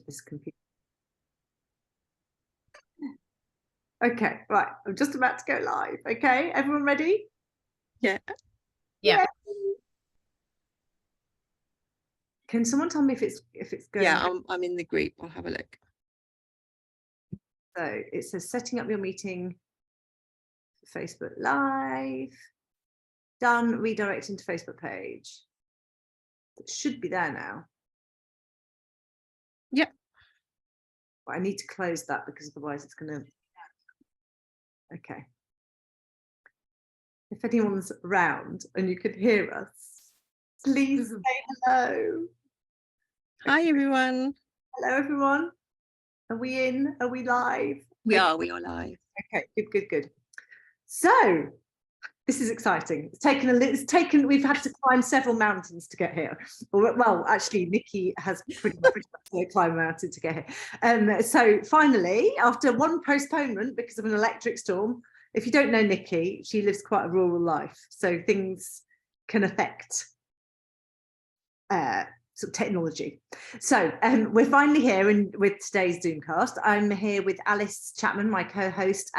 this computer. Okay, right. I'm just about to go live. Okay, everyone ready? Yeah. Can someone tell me if it's going? Yeah, I'm in the group. I'll have a look. So it says setting up your meeting for Facebook Live. Done. Redirecting to Facebook page. It should be there now. Yep. But I need to close that because otherwise it's going to. Okay. If anyone's around and you could hear us, please say hello. Hi, everyone. Hello, everyone. Are we in? Are we live? We are live. Okay, good. So this is exciting. We've had to climb several mountains to get here. Well, actually, Niki has pretty much climbed a mountain to get here. So finally, after one postponement because of an electric storm, if you don't know Niki, she lives quite a rural life, so things can affect sort of technology. So we're finally here with today's Zoomcast. I'm here with Alice Chapman, my co-host.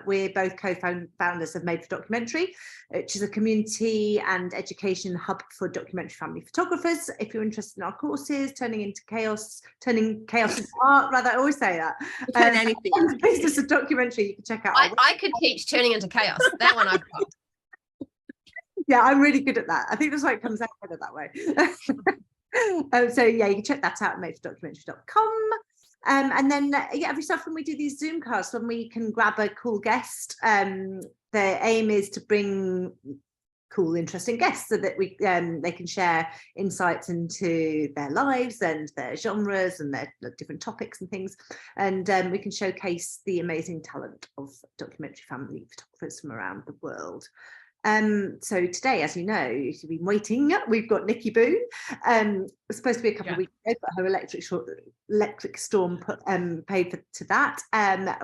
We're both co-founders of Made for Documentary, which is a community and education hub for documentary family photographers. If you're interested in our courses, turning chaos into art, rather, I always say that. Turn anything into business of documentary, you can check out. I could teach turning into chaos. That one I've got. Yeah, I'm really good at that. I think that's why it comes out better that way. So yeah, you can check that out at madefordocumentary.com. And then every so often we do these Zoomcasts when we can grab a cool guest. The aim is to bring cool, interesting guests so that we they can share insights into their lives and their genres and their different topics and things. And we can showcase the amazing talent of documentary family photographers from around the world. So today, as you know, you've been waiting, we've got Niki Boon. It was supposed to be a couple of weeks ago, but her electric storm paid to that.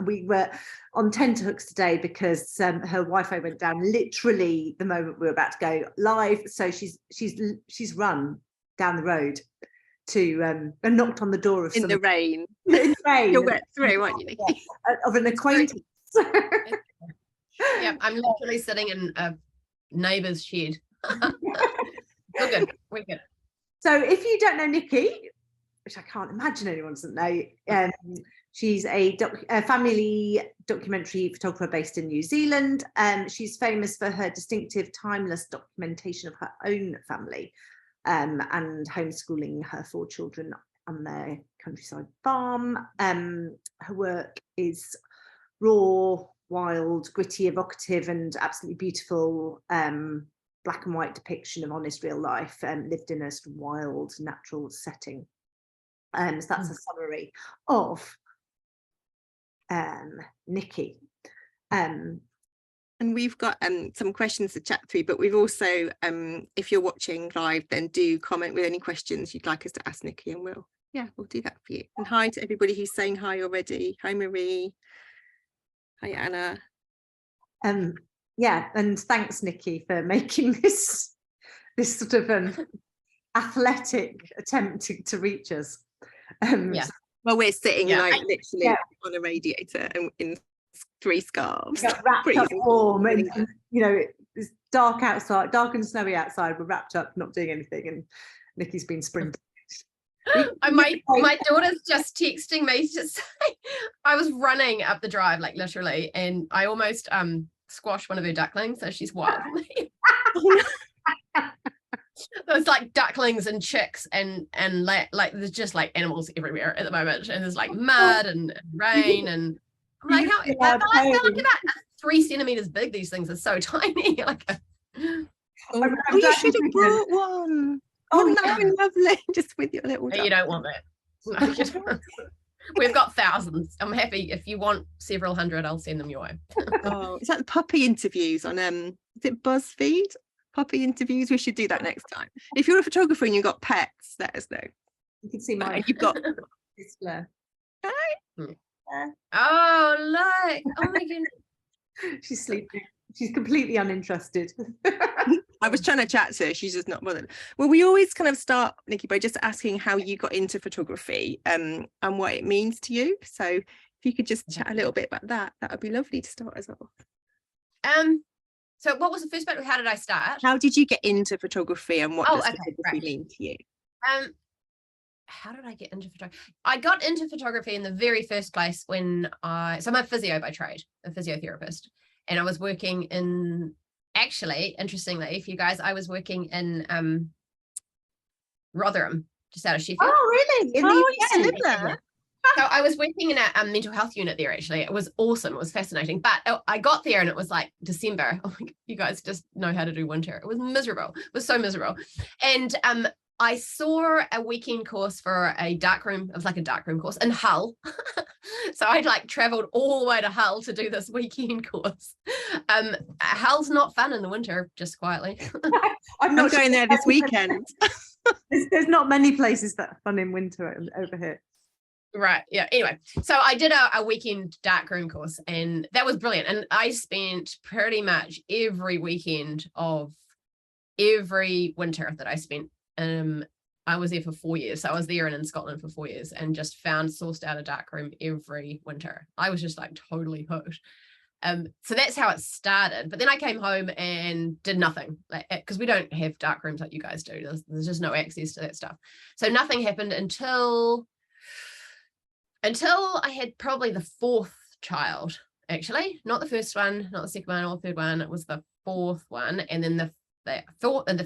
We were on tenterhooks today because her Wi-Fi went down literally the moment we were about to go live. So she's run down the road to and knocked on the door of in the rain. In the rain. You're wet through, aren't you, Niki? Of an acquaintance. Yeah, I'm literally sitting in a neighbour's shed. We're good. So if you don't know Niki, which I can't imagine anyone doesn't know, she's a family documentary photographer based in New Zealand. She's famous for her distinctive timeless documentation of her own family and homeschooling her 4 children on their countryside farm. Her work is raw, wild, gritty, evocative, and absolutely beautiful black and white depiction of honest real life lived in a sort of wild, natural setting. So that's a summary of Niki. And we've got some questions to chat through, but we've also, if you're watching live, then do comment with any questions you'd like us to ask Niki, and we'll do that for you. And hi to everybody who's saying hi already. Hi, Marie. Hi, Anna. Yeah, and thanks, Niki, for making this sort of athletic attempt to reach us. Well, we're sitting literally on a radiator and in 3 scarves. Wrapped up warm, and it's dark outside, dark and snowy outside. We're wrapped up, not doing anything, and Niki's been sprinting. My daughter's just texting me to say I was running up the drive, like literally, and I almost squashed one of her ducklings, so she's wild. There's like ducklings and chicks and like there's just like animals everywhere at the moment, and there's like mud and rain, and I'm like, they're like about 3 centimeters big. These things are so tiny. You should have brought one. Oh no, lovely. Just with your little duck. You don't want that. We've got thousands. I'm happy. If you want several hundred, I'll send them your way. Is that the puppy interviews on is it BuzzFeed? Puppy interviews? We should do that next time. If you're a photographer and you've got pets, let us know. You can see mine. You've got Oh look. Oh my goodness. She's sleeping. She's completely uninterested. I was trying to chat to her, she's just not bothered. Well, we always kind of start, Niki, by just asking how you got into photography and what it means to you. So if you could just chat a little bit about that, that would be lovely to start as well. So what was the first bit? How did I start? How did you get into photography and what does photography right. mean to you? How did I get into photography? I got into photography in the very first place when so I'm a physio by trade, a physiotherapist. And I was working in, actually, interestingly, for you guys, I was working in Rotherham, just out of Sheffield. Oh, really? In the UK? Yeah. So I was working in a mental health unit there, actually. It was awesome. It was fascinating. But I got there and it was like December. Oh my God, you guys just know how to do winter. It was miserable. It was so miserable. And I saw a weekend course for a darkroom. It was like a darkroom course in Hull. So I'd like traveled all the way to Hull to do this weekend course. Hull's not fun in the winter, just quietly. I'm not going there this weekend. There's not many places that are fun in winter over here. Right. Yeah. Anyway, so I did a weekend darkroom course and that was brilliant. And I spent pretty much every weekend of every winter that I spent. I was there for 4 years. So I was there and in Scotland for 4 years and just sourced out a darkroom every winter. I was just like totally hooked. So that's how it started. But then I came home and did nothing, because we don't have darkrooms like you guys do. There's just no access to that stuff. So nothing happened until I had probably the fourth child, actually, not the first one, not the second one or the third one. It was the fourth one. And then the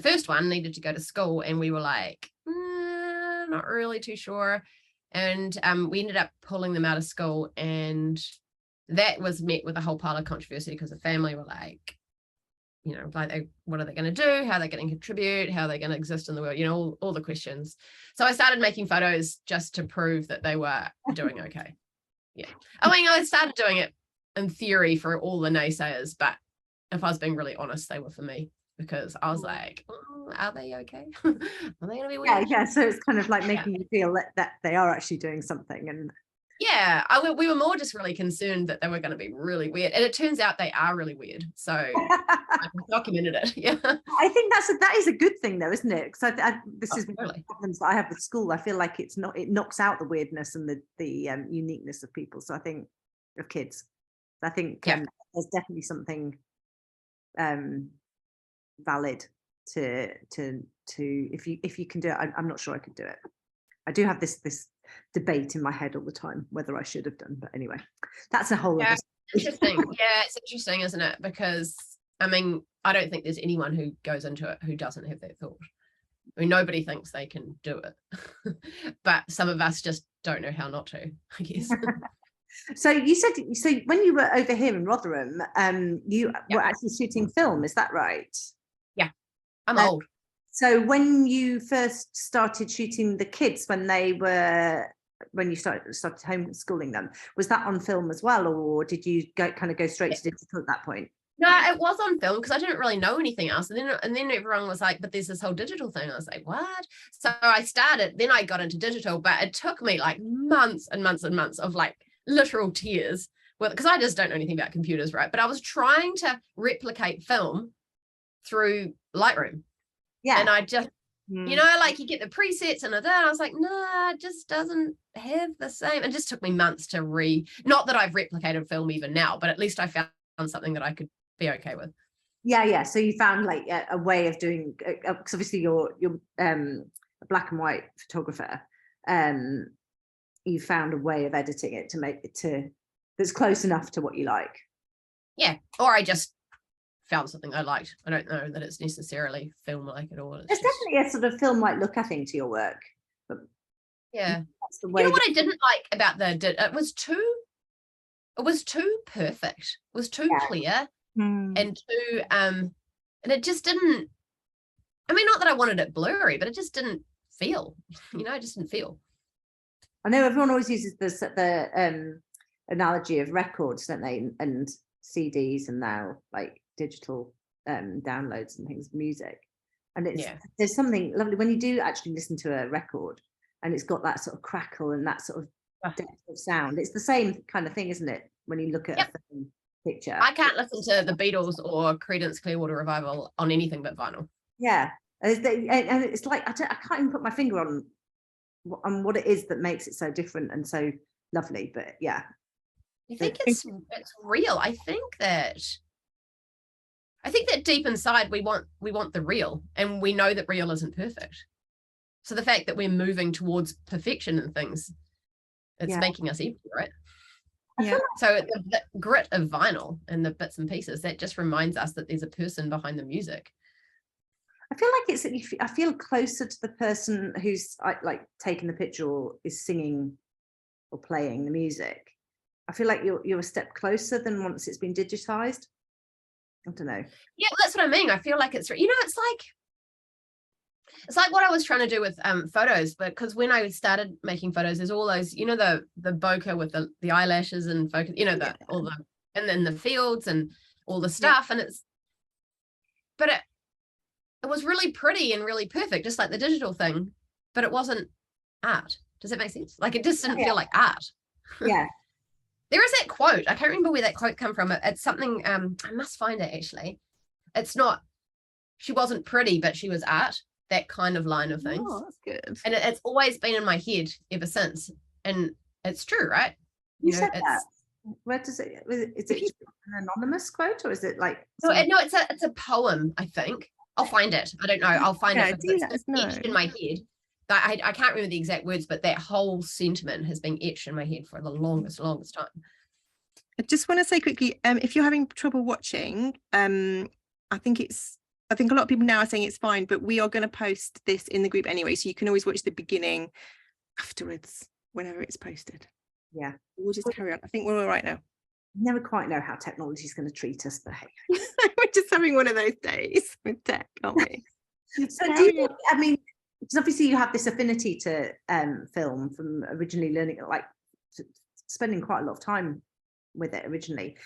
first one needed to go to school and we were like, not really too sure. And we ended up pulling them out of school, and that was met with a whole pile of controversy because the family were like, like, what are they going to do? How are they going to contribute? How are they going to exist in the world? All the questions. So I started making photos just to prove that they were doing okay. Yeah. I mean, I started doing it in theory for all the naysayers, but if I was being really honest, they were for me, because I was like, are they okay? Are they going to be weird? Yeah. So it's kind of like making you feel that they are actually doing something. And yeah, we were more just really concerned that they were going to be really weird, and it turns out they are really weird. So I documented it. Yeah, I think that is a good thing, though, isn't it? Because this is one of totally. the problems that I have with school. I feel like it knocks out the weirdness and the uniqueness of people. So I think of kids. I think there's definitely something valid to if you can do it. I'm not sure I could do it. I do have this debate in my head all the time whether I should have done, but anyway, that's a whole other interesting. Yeah, it's interesting, isn't it? Because I mean, I don't think there's anyone who goes into it who doesn't have that thought. I mean, nobody thinks they can do it, but some of us just don't know how not to, I guess. So you said, when you were over here in Rotherham, you were actually shooting film, is that right? Yeah, I'm old. So when you first started shooting the kids, when you started homeschooling them, was that on film as well, or did you go straight to digital at that point? No, it was on film because I didn't really know anything else. And then everyone was like, but there's this whole digital thing. I was like, what? So then I got into digital, but it took me like months and months and months of like literal tears, because I just don't know anything about computers, right? But I was trying to replicate film through Lightroom. Yeah. And I just, like you get the presets and I was like, nah, it just doesn't have the same. It just took me months to not that I've replicated film even now, but at least I found something that I could be okay with. Yeah. So you found like a way of doing, because obviously you're a black and white photographer. You found a way of editing it to make it that's close enough to what you like. Yeah. Or I just found something I liked. I don't know that it's necessarily film-like at all. There's definitely a sort of film-like look, I think, to your work. But yeah. That's the way. You know what I didn't like about it was too perfect. It was too clear and too and it just didn't, I mean, not that I wanted it blurry, but it just didn't feel, it just didn't feel. I know everyone always uses the analogy of records, don't they? And CDs and now like digital downloads and things, music. And there's something lovely when you do actually listen to a record and it's got that sort of crackle and that sort of depth of sound. It's the same kind of thing, isn't it? When you look at a film. picture. I can't listen to the Beatles or Creedence Clearwater Revival on anything but vinyl. Yeah, and it's like I can't even put my finger on what it is that makes it so different and so lovely. But yeah, I think it's real. I think that deep inside we want the real, and we know that real isn't perfect. So the fact that we're moving towards perfection and things, it's making us empty, right? Yeah. So the grit of vinyl and the bits and pieces, that just reminds us that there's a person behind the music. I feel like I feel closer to the person who's like taking the picture or is singing or playing the music. I feel like you're a step closer than once it's been digitized. I don't know. Yeah, that's what I mean. I feel like it's like what I was trying to do with photos, but because when I started making photos, there's all those, the bokeh with the eyelashes and focus, all the, and then the fields and all the stuff, and but it was really pretty and really perfect, just like the digital thing, but it wasn't art. Does that make sense? Like it just didn't feel like art. Yeah. There is that quote. I can't remember where that quote come from. It's something, I must find it actually. It's not, she wasn't pretty, but she was art. That kind of line of things. Oh, that's good. And it's always been in my head ever since. And it's true, right? You said that. Where does it, is it an anonymous quote or is it like? No, it's a poem, I think. I'll find it. I don't know. I'll find it. It's etched in my head. I can't remember the exact words, but that whole sentiment has been etched in my head for the longest time. I just want to say quickly, if you're having trouble watching, I think a lot of people now are saying it's fine, but we are going to post this in the group anyway, so you can always watch the beginning afterwards whenever it's posted. Yeah, we'll just carry on. I think we're all right now. Never quite know how technology is going to treat us, but hey, we're just having one of those days with tech, aren't we? So do you, I mean, because obviously you have this affinity to film from originally learning, like spending quite a lot of time with it originally.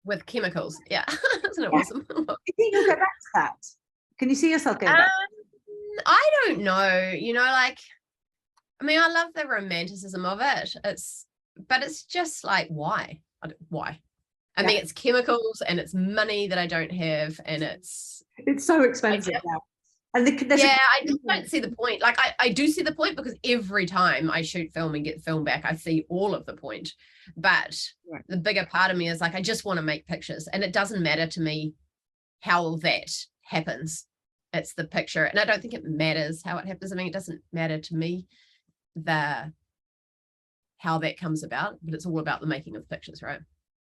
With chemicals, yeah. Isn't it awesome? Do you think you'll go back to that? Can you see yourself going back? I don't know. I love the romanticism of it. But it's just like, why? Why? I mean, it's chemicals and it's money that I don't have, and it's so expensive now. And I just don't see the point. Like I do see the point, because every time I shoot film and get film back, I see all of the point. But the bigger part of me is like, I just want to make pictures, and it doesn't matter to me how that happens. It's the picture, and I don't think it matters how it happens. I mean, it doesn't matter to me how that comes about, but it's all about the making of pictures, right?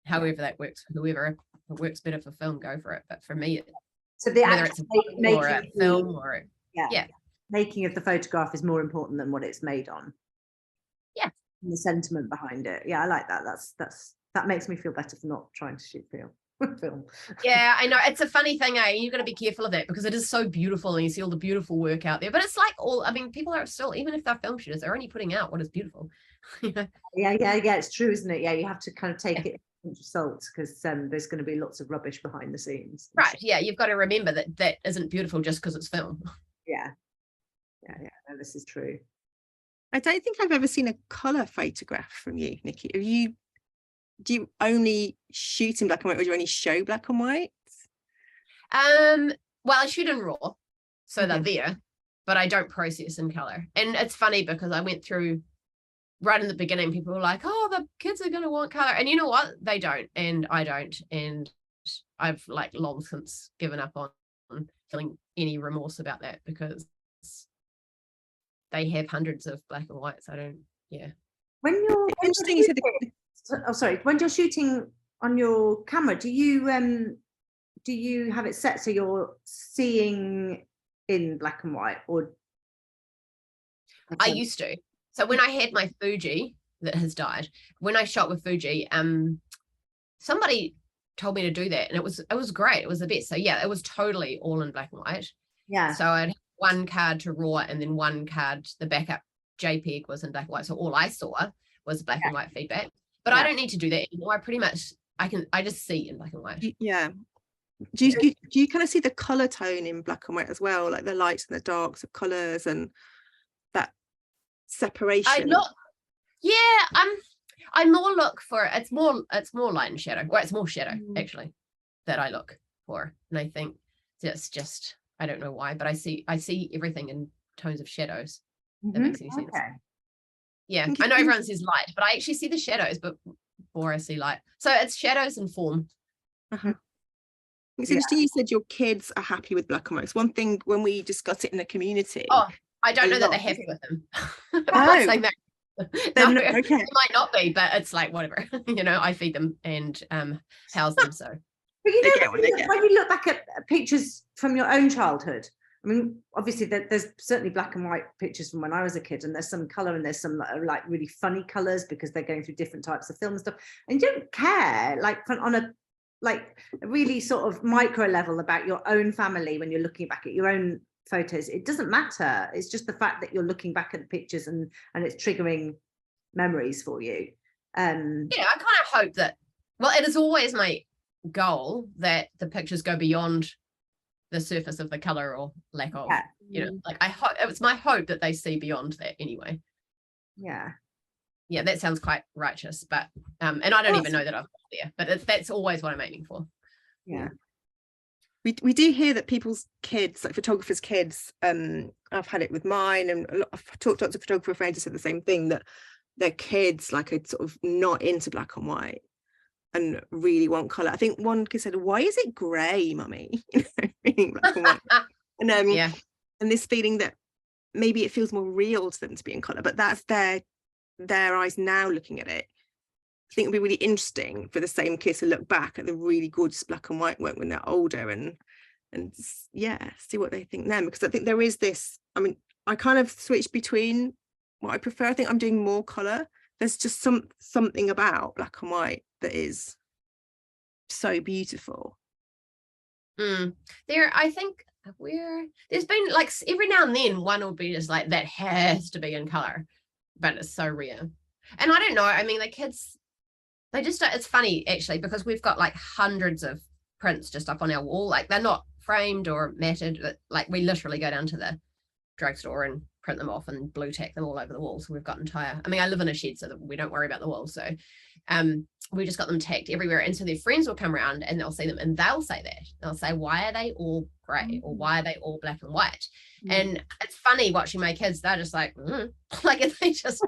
However that works for whoever. If it works better for film, go for it. But for me, so the whether it's a film or making of the photograph is more important than what it's made on. Yeah, and the sentiment behind it. Yeah, I like that. That makes me feel better for not trying to shoot film. Yeah, I know. It's a funny thing, you've got to be careful of that, because it is so beautiful and you see all the beautiful work out there. But it's like people are still, even if they're film shooters, they're only putting out what is beautiful. Yeah, it's true, isn't it? Yeah, you have to kind of take it with salt, because there's going to be lots of rubbish behind the scenes. Right, yeah, you've got to remember that isn't beautiful just because it's film. Yeah, no, this is true. I don't think I've ever seen a colour photograph from you, Niki. Do you only shoot in black and white, or do you only show black and white? Well, I shoot in RAW, so they're there, but I don't process in colour. And it's funny, because I went through right in the beginning, people were like, oh, the kids are going to want colour. And you know what? They don't, and I don't. And I've like long since given up on feeling any remorse about that, because they have hundreds of black and whites. I don't, When you're shooting on your camera, do you have it set so you're seeing in black and white, or? I used to. So when I had my Fuji that has died, when I shot with Fuji, somebody told me to do that, and it was great. It was the best. So yeah, it was totally all in black and white. Yeah. So I'd have one card to RAW, and then one card, the backup JPEG was in black and white. So all I saw was black and white feedback. But I don't need to do that anymore. I pretty much I just see in black and white. Yeah. Do you kind of see the color tone in black and white as well, like the lights and the darks of colors and that separation? I more look for it's more light and shadow. Well, it's more shadow actually that I look for. And I think it's just I don't know why, but I see everything in tones of shadows. That makes any sense. Okay. Yeah, I know everyone says light, but I actually see the shadows, but before I see light. So it's shadows and form. It's interesting you said your kids are happy with black and white. It's one thing when we discuss it in the community. Oh, I don't know that they're happy with them. No, okay. They might not be, but it's like whatever. I feed them and house them. So but when you look back at pictures from your own childhood, I mean, obviously there's certainly black and white pictures from when I was a kid, and there's some color and there's some like really funny colors because they're going through different types of film and stuff, and you don't care on a really sort of micro level about your own family when you're looking back at your own photos. It doesn't matter. It's just the fact that you're looking back at the pictures and it's triggering memories for you. I kind of hope that, well, it is always my goal that the pictures go beyond the surface of the color or lack of, I hope it's my hope that they see beyond that anyway. Yeah, that sounds quite righteous, but and I don't even know that I've got there, but that's always what I'm aiming for. We do hear that people's kids, like photographers' kids, I've had it with mine, and I've talked to lots of photographer friends who said the same thing, that their kids are sort of not into black and white and really want colour. I think one kid said, "Why is it grey, mummy?" Reading black and white. And this feeling that maybe it feels more real to them to be in colour, but that's their eyes now looking at it. I think it'll be really interesting for the same kids to look back at the really gorgeous black and white work when they're older and see what they think then, because I think there is this, I mean, I kind of switch between what I prefer. I think I'm doing more colour. There's just something about black and white that is so beautiful. I think there's been like every now and then one will be just like that has to be in colour, but it's so rare. And I don't know, I mean, the kids, they just don't, it's funny actually, because we've got like hundreds of prints just up on our wall, like they're not framed or matted, but like we literally go down to the drugstore and print them off and blue tack them all over the wall. So we've got I mean, I live in a shed so that we don't worry about the walls, so we just got them tacked everywhere, and so their friends will come around and they'll see them and they'll say that, they'll say, why are they all grey, or why are they all black and white? And it's funny watching my kids, they're just like like they just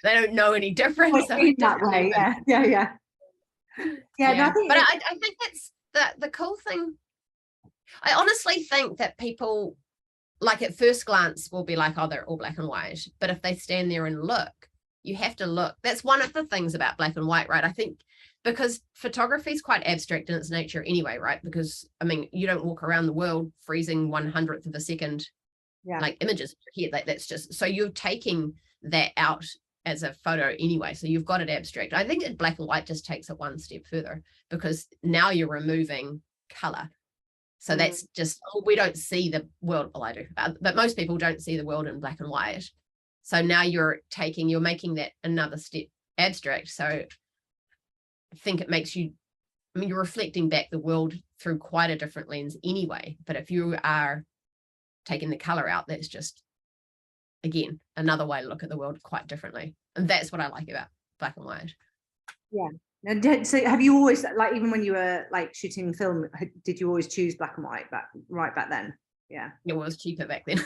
they don't know any difference. So that way. Yeah. No, but I think that's the cool thing. I honestly think that people, like at first glance, will be like, oh, they're all black and white, but if they stand there and look, you have to look. That's one of the things about black and white, right? I think because photography is quite abstract in its nature anyway, right? Because I mean, you don't walk around the world freezing 1/100th of a second like images here. That's just, so you're taking that out as a photo anyway, so you've got it abstract. I think that black and white just takes it one step further, because now you're removing color. So that's just, we don't see the world, well I do, but most people don't see the world in black and white. So now you're making that another step abstract. So I think it makes you, I mean, you're reflecting back the world through quite a different lens anyway. But if you are taking the color out, that's just, again, another way to look at the world quite differently. And that's what I like about black and white. And so have you always, like, even when you were like shooting film, did you always choose black and white back then? It was cheaper back then.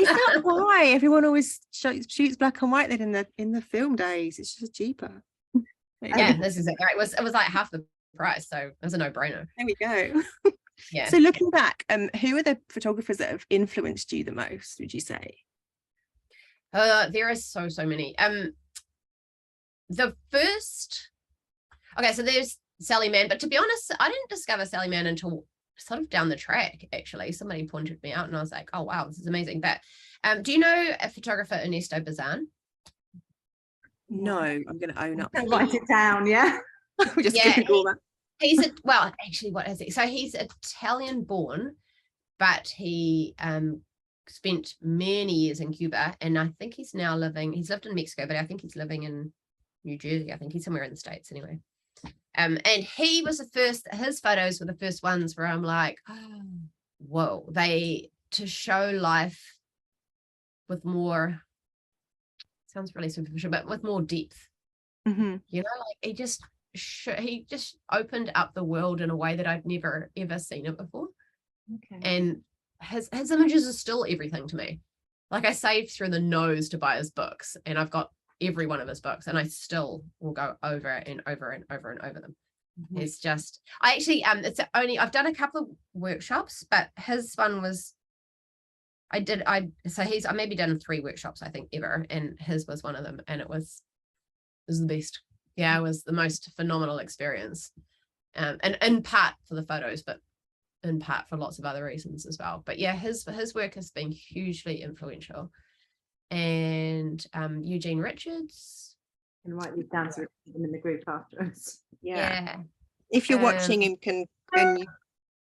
Is that why everyone always shoots black and white then in the film days? It's just cheaper. This is it. It was like half the price, so it was a no-brainer. There we go. So looking back, who are the photographers that have influenced you the most, would you say? There are so many. The first, so there's Sally Mann, but to be honest, I didn't discover Sally Mann until sort of down the track. Actually, somebody pointed me out and I was like, oh wow, this is amazing. But do you know a photographer, Ernesto Bazan? No, I'm going to own up. Write it down. We're just Google that. What is he? So he's Italian born, but he spent many years in Cuba, and I think he's lived in Mexico, but I think he's living in New Jersey. I think he's somewhere in the States anyway. And he was his photos were the first ones where I'm like, oh, whoa, to show life with more sounds really superficial, but with more depth. Mm-hmm. You know, like he just opened up the world in a way that I'd never ever seen it before. Okay. And his images are still everything to me. Like I saved through the nose to buy his books, and I've got every one of his books, and I still will go over and over and over and over them. Mm-hmm. It's just, I actually I've done a couple of workshops, but his one was, I maybe done 3 workshops I think ever, and his was one of them, and it was the best. Yeah, it was the most phenomenal experience, and in part for the photos, but in part for lots of other reasons as well. But yeah, his work has been hugely influential. And Eugene Richards, and write these down so we can put them in the group afterwards. Yeah. If you're watching him, can you,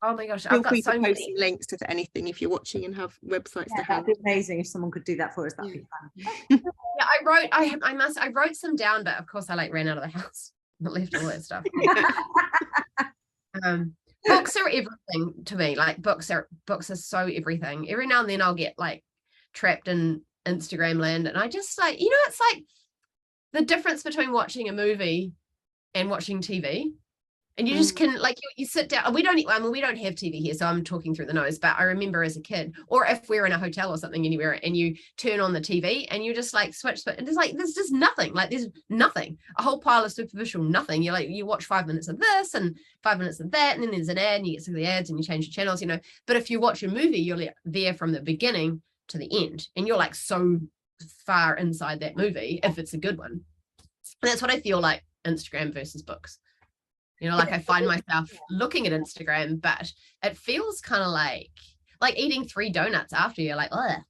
oh my gosh, feel I've got free so to many post anything to anything if you're watching and have websites to that'd hand. be amazing if someone could do that for us. That'd be fun. Yeah, I wrote some down, but of course I like ran out of the house and left all that stuff. Books are everything to me. Like books are so everything. Every now and then I'll get like trapped in Instagram land, and I just like, you know, it's like the difference between watching a movie and watching TV. And you just can, like, you sit down. We don't have TV here, so I'm talking through the nose, but I remember as a kid, or if we're in a hotel or something anywhere and you turn on the TV and you just like switch, and there's like, there's just nothing, like there's nothing, a whole pile of superficial nothing. You're like, you watch 5 minutes of this and 5 minutes of that, and then there's an ad and you get some of the ads and you change the channels, you know. But if you watch a movie, you're like there from the beginning to the end, and you're like so far inside that movie if it's a good one. And that's what I feel like Instagram versus books. You know, like I find myself looking at Instagram, but it feels kind of like eating 3 donuts after you're like, ugh.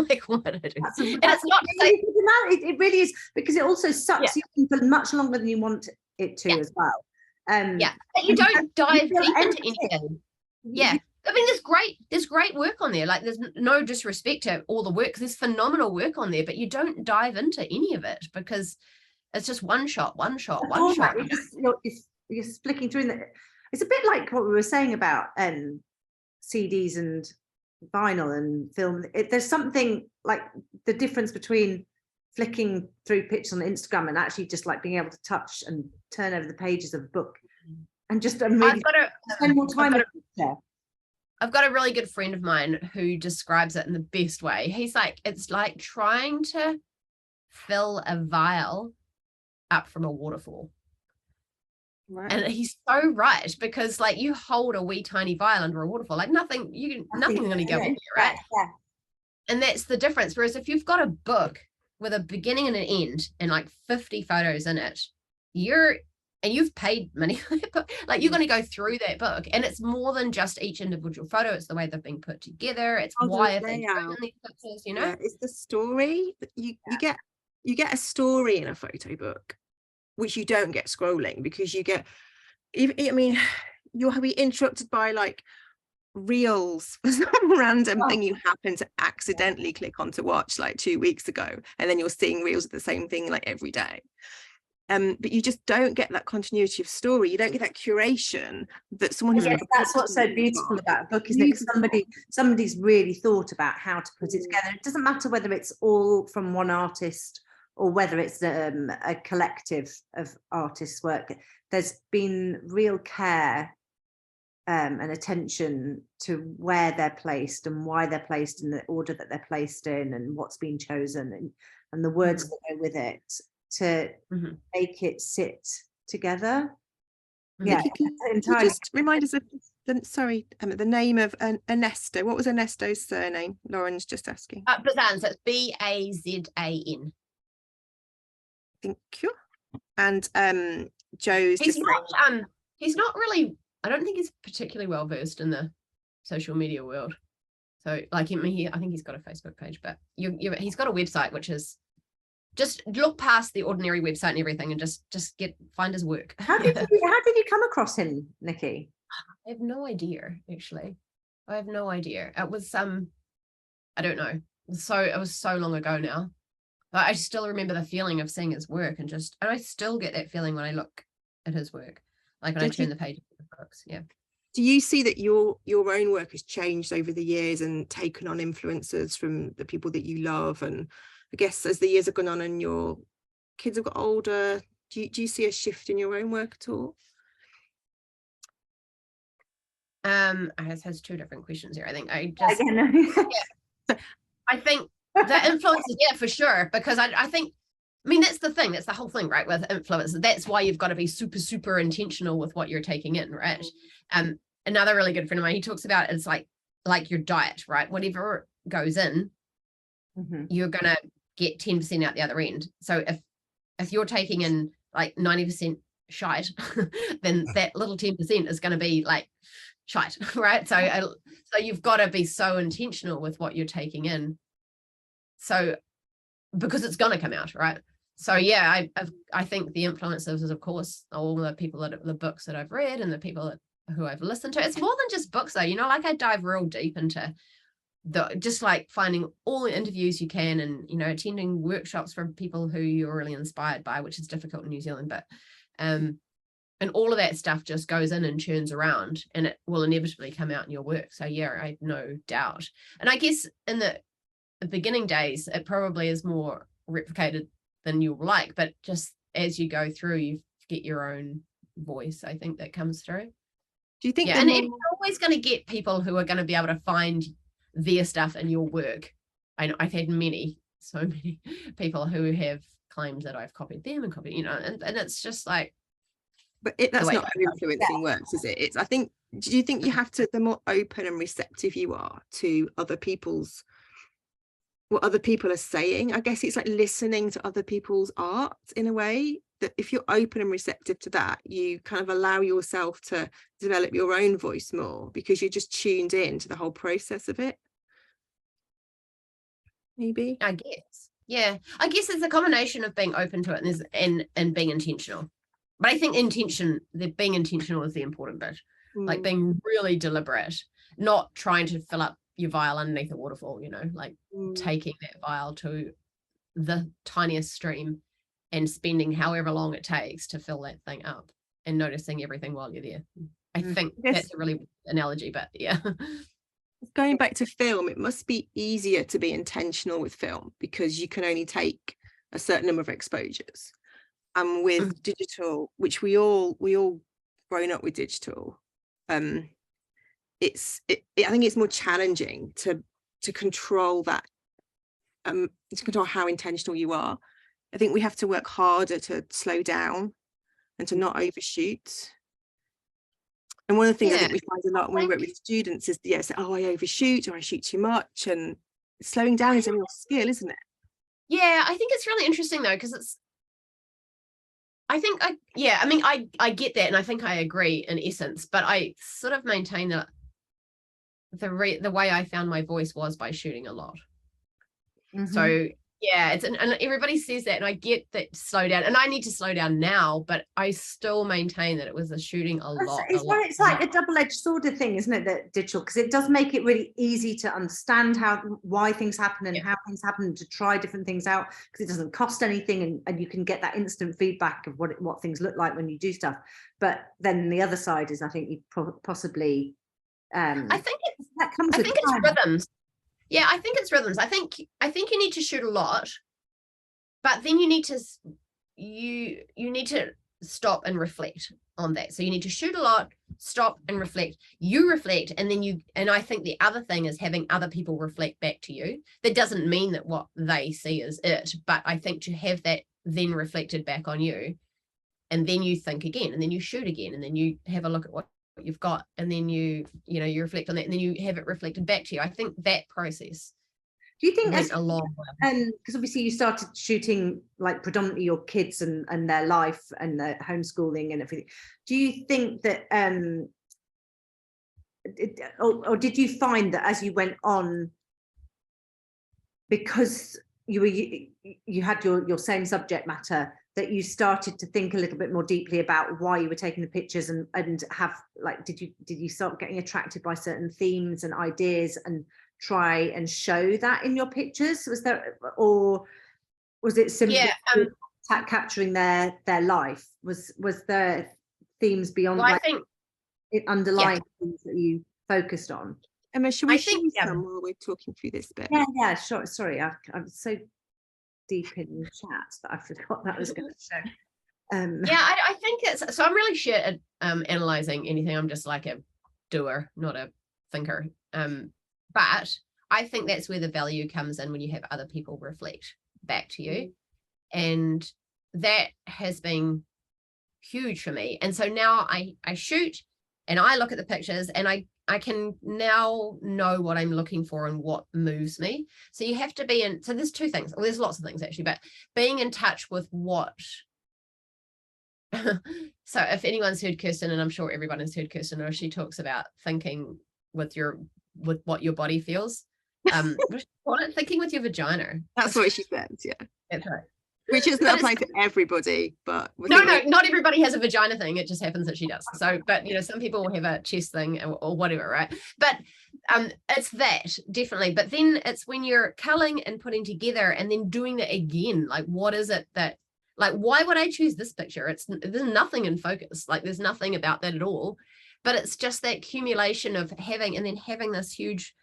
Like what it is. And it's not it really is, because it also sucks you in for much longer than you want it to as well. But you don't dive deep into anything. Yeah. I mean, there's great work on there. Like there's no disrespect to all the work. There's phenomenal work on there, but you don't dive into any of it because it's just one shot. You're flicking through it's a bit like what we were saying about CDs and vinyl and film. There's something like the difference between flicking through pictures on Instagram and actually just like being able to touch and turn over the pages of a book and just really spend more time. I've got a really good friend of mine who describes it in the best way. He's like, it's like trying to fill a vial up from a waterfall. Right. And he's so right, because like you hold a wee tiny vial under a waterfall, like nothing's going to go in there, right? Yeah. And that's the difference. Whereas if you've got a book with a beginning and an end and like 50 photos in it, you've paid money for that book, like you're going to go through that book, and it's more than just each individual photo. It's the way they've been put together. It's why have they chosen these pictures, you know? Yeah, it's the story. You get a story in a photo book, which you don't get scrolling, because you'll be interrupted by like reels for some random thing you happen to accidentally click on to watch like 2 weeks ago, and then you're seeing reels of the same thing like every day. But you just don't get that continuity of story. You don't get that curation that someone who's that's what's so beautiful about a book, is that somebody's really thought about how to put it together. It doesn't matter whether it's all from one artist or whether it's a collective of artists' work. There's been real care and attention to where they're placed and why they're placed in the order that they're placed in, and what's been chosen, and the words that go with it to make it sit together. Yeah, entirely. Just remind us of the name of Ernesto. What was Ernesto's surname? Lauren's just asking. Bazan, so it's Bazan. Thank you. And Joe's he's not really, I don't think he's particularly well versed in the social media world. So like I think he's got a Facebook page, but he's got a website, which is just look past the ordinary website and everything and just find his work. How did you come across him, Niki? I have no idea, actually. I have no idea. It was I don't know. It was so long ago now. But I still remember the feeling of seeing his work, and I still get that feeling when I look at his work. Like when I turn the page of the books. Yeah. Do you see that your own work has changed over the years and taken on influences from the people that you love and I guess as the years have gone on and your kids have got older, do you see a shift in your own work at all? I has two different questions here. I think I think the influences, yeah, for sure, because I think, I mean, that's the thing, that's the whole thing, right, with influence. That's why you've got to be super, super intentional with what you're taking in, right? Another really good friend of mine, he talks about it's like your diet, right? Whatever goes in, you're gonna get 10% out the other end. So if you're taking in like 90% shite, then that little 10% is going to be like shite, right? So you've got to be so intentional with what you're taking in, so because it's going to come out, right? So yeah, I think the influences is, of course, all the people the books that I've read and the people who I've listened to. It's more than just books though, you know, like I dive real deep into just like finding all the interviews you can, and you know, attending workshops from people who you're really inspired by, which is difficult in New Zealand, but and all of that stuff just goes in and churns around, and it will inevitably come out in your work. So yeah, I have no doubt. And I guess in the beginning days it probably is more replicated than you'll like, but just as you go through, you get your own voice, I think, that comes through. Do you think and you're always going to get people who are going to be able to find their stuff in your work? I know I've had so many people who have claimed that I've copied them and copied, you know, and it's just like, but that's not how influencing works, is it? It's, I think, do you think you have to, the more open and receptive you are to what other people are saying, I guess it's like listening to other people's art in a way, that if you're open and receptive to that, you kind of allow yourself to develop your own voice more, because you're just tuned in to the whole process of it. Maybe, I guess, yeah, I guess it's a combination of being open to it and being intentional. But I think being intentional is the important bit. Like being really deliberate, not trying to fill up your vial underneath a waterfall, you know, like taking that vial to the tiniest stream and spending however long it takes to fill that thing up, and noticing everything while you're there. I think that's a really analogy, but yeah. Going back to film, it must be easier to be intentional with film because you can only take a certain number of exposures. And with digital, which we all grown up with digital, I think it's more challenging to control that, to control how intentional you are. I think we have to work harder to slow down and to not overshoot. And one of the things I think we find a lot when we work with students is, I overshoot, or I shoot too much, and slowing down is a real skill, isn't it? Yeah, I think it's really interesting though, because I get that, and I think I agree in essence, but I sort of maintain that the way I found my voice was by shooting a lot. So yeah, and everybody says that, and I get that slow down, and I need to slow down now, but I still maintain that it was shooting a lot. It's like a double-edged sword thing, isn't it, that digital, because it does make it really easy to understand why things happen and how things happen, to try different things out, because it doesn't cost anything, and you can get that instant feedback of what things look like when you do stuff. But then the other side is, I think you possibly I think it's rhythms. Yeah, I think it's rhythms. I think you need to shoot a lot, but then you need to stop and reflect on that. So you need to shoot a lot, stop and reflect. You reflect, and then I think the other thing is having other people reflect back to you. That doesn't mean that what they see is it, but I think to have that then reflected back on you, and then you think again, and then you shoot again, and then you have a look at what you've got, and then you reflect on that, and then you have it reflected back to you. I think that process, do you think that's a long way? Because obviously you started shooting like predominantly your kids and their life and their homeschooling and everything. Do you think that or did you find that as you went on, because you had your same subject matter, that you started to think a little bit more deeply about why you were taking the pictures, and have, like, did you start getting attracted by certain themes and ideas and try and show that in your pictures? Was there, or was it simply capturing their life? Was there themes beyond, I think, underlying things that you focused on? Emma, should we show some while we're talking through this bit? Yeah, sure. Sorry, I'm so deep in chat that I forgot that was going to show. Yeah, I think it's, so I'm really shit at analyzing anything. I'm just like a doer, not a thinker. But I think that's where the value comes in, when you have other people reflect back to you. And that has been huge for me. And so now I shoot and I look at the pictures, and I can now know what I'm looking for and what moves me. So you have to be in, so there's two things, well, there's lots of things actually, but being in touch with what, so if anyone's heard Kirsten, and I'm sure everyone has heard Kirsten, or she talks about thinking with what your body feels. Thinking with your vagina. That's what she says, yeah. That's right. Which is not applying to everybody, but no, not everybody has a vagina thing. It just happens that she does. So, but some people have a chest thing or whatever, right? But it's that, definitely. But then it's when you're culling and putting together and then doing it again. Like, what is it that, like, why would I choose this picture? There's nothing in focus. Like, there's nothing about that at all. But it's just that accumulation of having this huge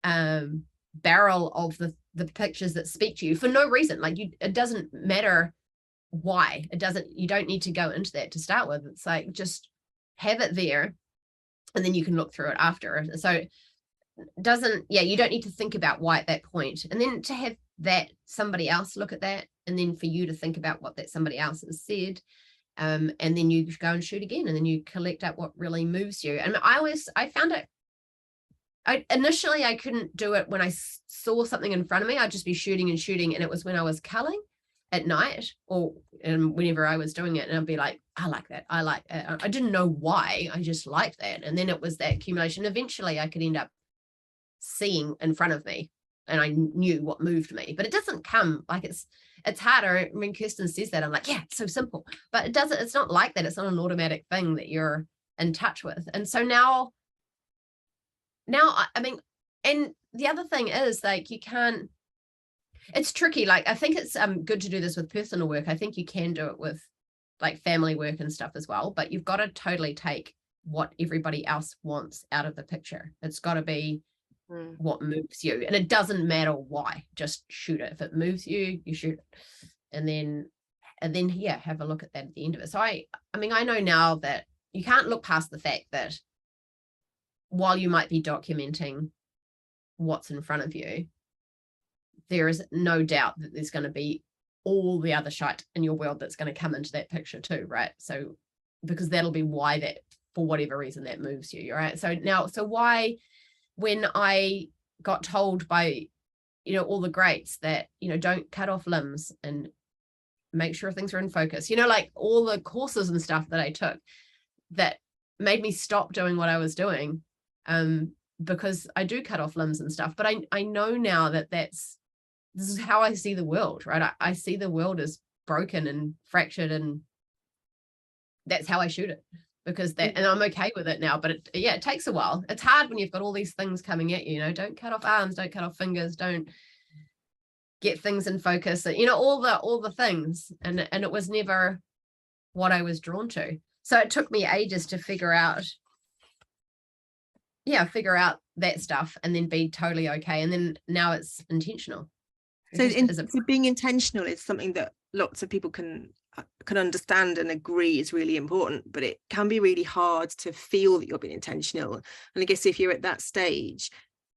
barrel of the pictures that speak to you for no reason. Like, it doesn't matter why. You don't need to go into that to start with. It's like, just have it there, and then you can look through it after. So you don't need to think about why at that point. And then to have that somebody else look at that, and then for you to think about what that somebody else has said, and then you go and shoot again, and then you collect up what really moves you. And I found it, initially I couldn't do it when I saw something in front of me. I'd just be shooting, and it was when I was culling at night, or whenever I was doing it, and I'd be like, I like that, I didn't know why, I just liked that. And then it was that accumulation. Eventually I could end up seeing in front of me, and I knew what moved me. But it doesn't come, like, it's harder. When Kirsten says that, I'm like, yeah, it's so simple. But it's not like that. It's not an automatic thing that you're in touch with. And so now I mean, and the other thing is, like, it's tricky. Like, I think it's good to do this with personal work. I think you can do it with like family work and stuff as well, but you've got to totally take what everybody else wants out of the picture. It's got to be what moves you, and it doesn't matter why. Just shoot it. If it moves you, you shoot it, and then have a look at that at the end of it. So I mean, I know now that you can't look past the fact that while you might be documenting what's in front of you, there is no doubt that there's going to be all the other shite in your world that's going to come into that picture too, right? So, because that'll be why that, for whatever reason, that moves you, right? So why, when I got told by, all the greats that, don't cut off limbs and make sure things are in focus, like all the courses and stuff that I took that made me stop doing what I was doing, because I do cut off limbs and stuff. But I know now that this is how I see the world, right? I see the world as broken and fractured, and that's how I shoot it, because and I'm okay with it now. But it takes a while. It's hard when you've got all these things coming at you, don't cut off arms, don't cut off fingers, don't get things in focus, all the things. And it was never what I was drawn to. So it took me ages to figure out that stuff, and then be totally okay. And then now it's intentional. So being intentional is something that lots of people can understand and agree is really important, but it can be really hard to feel that you're being intentional. And I guess if you're at that stage,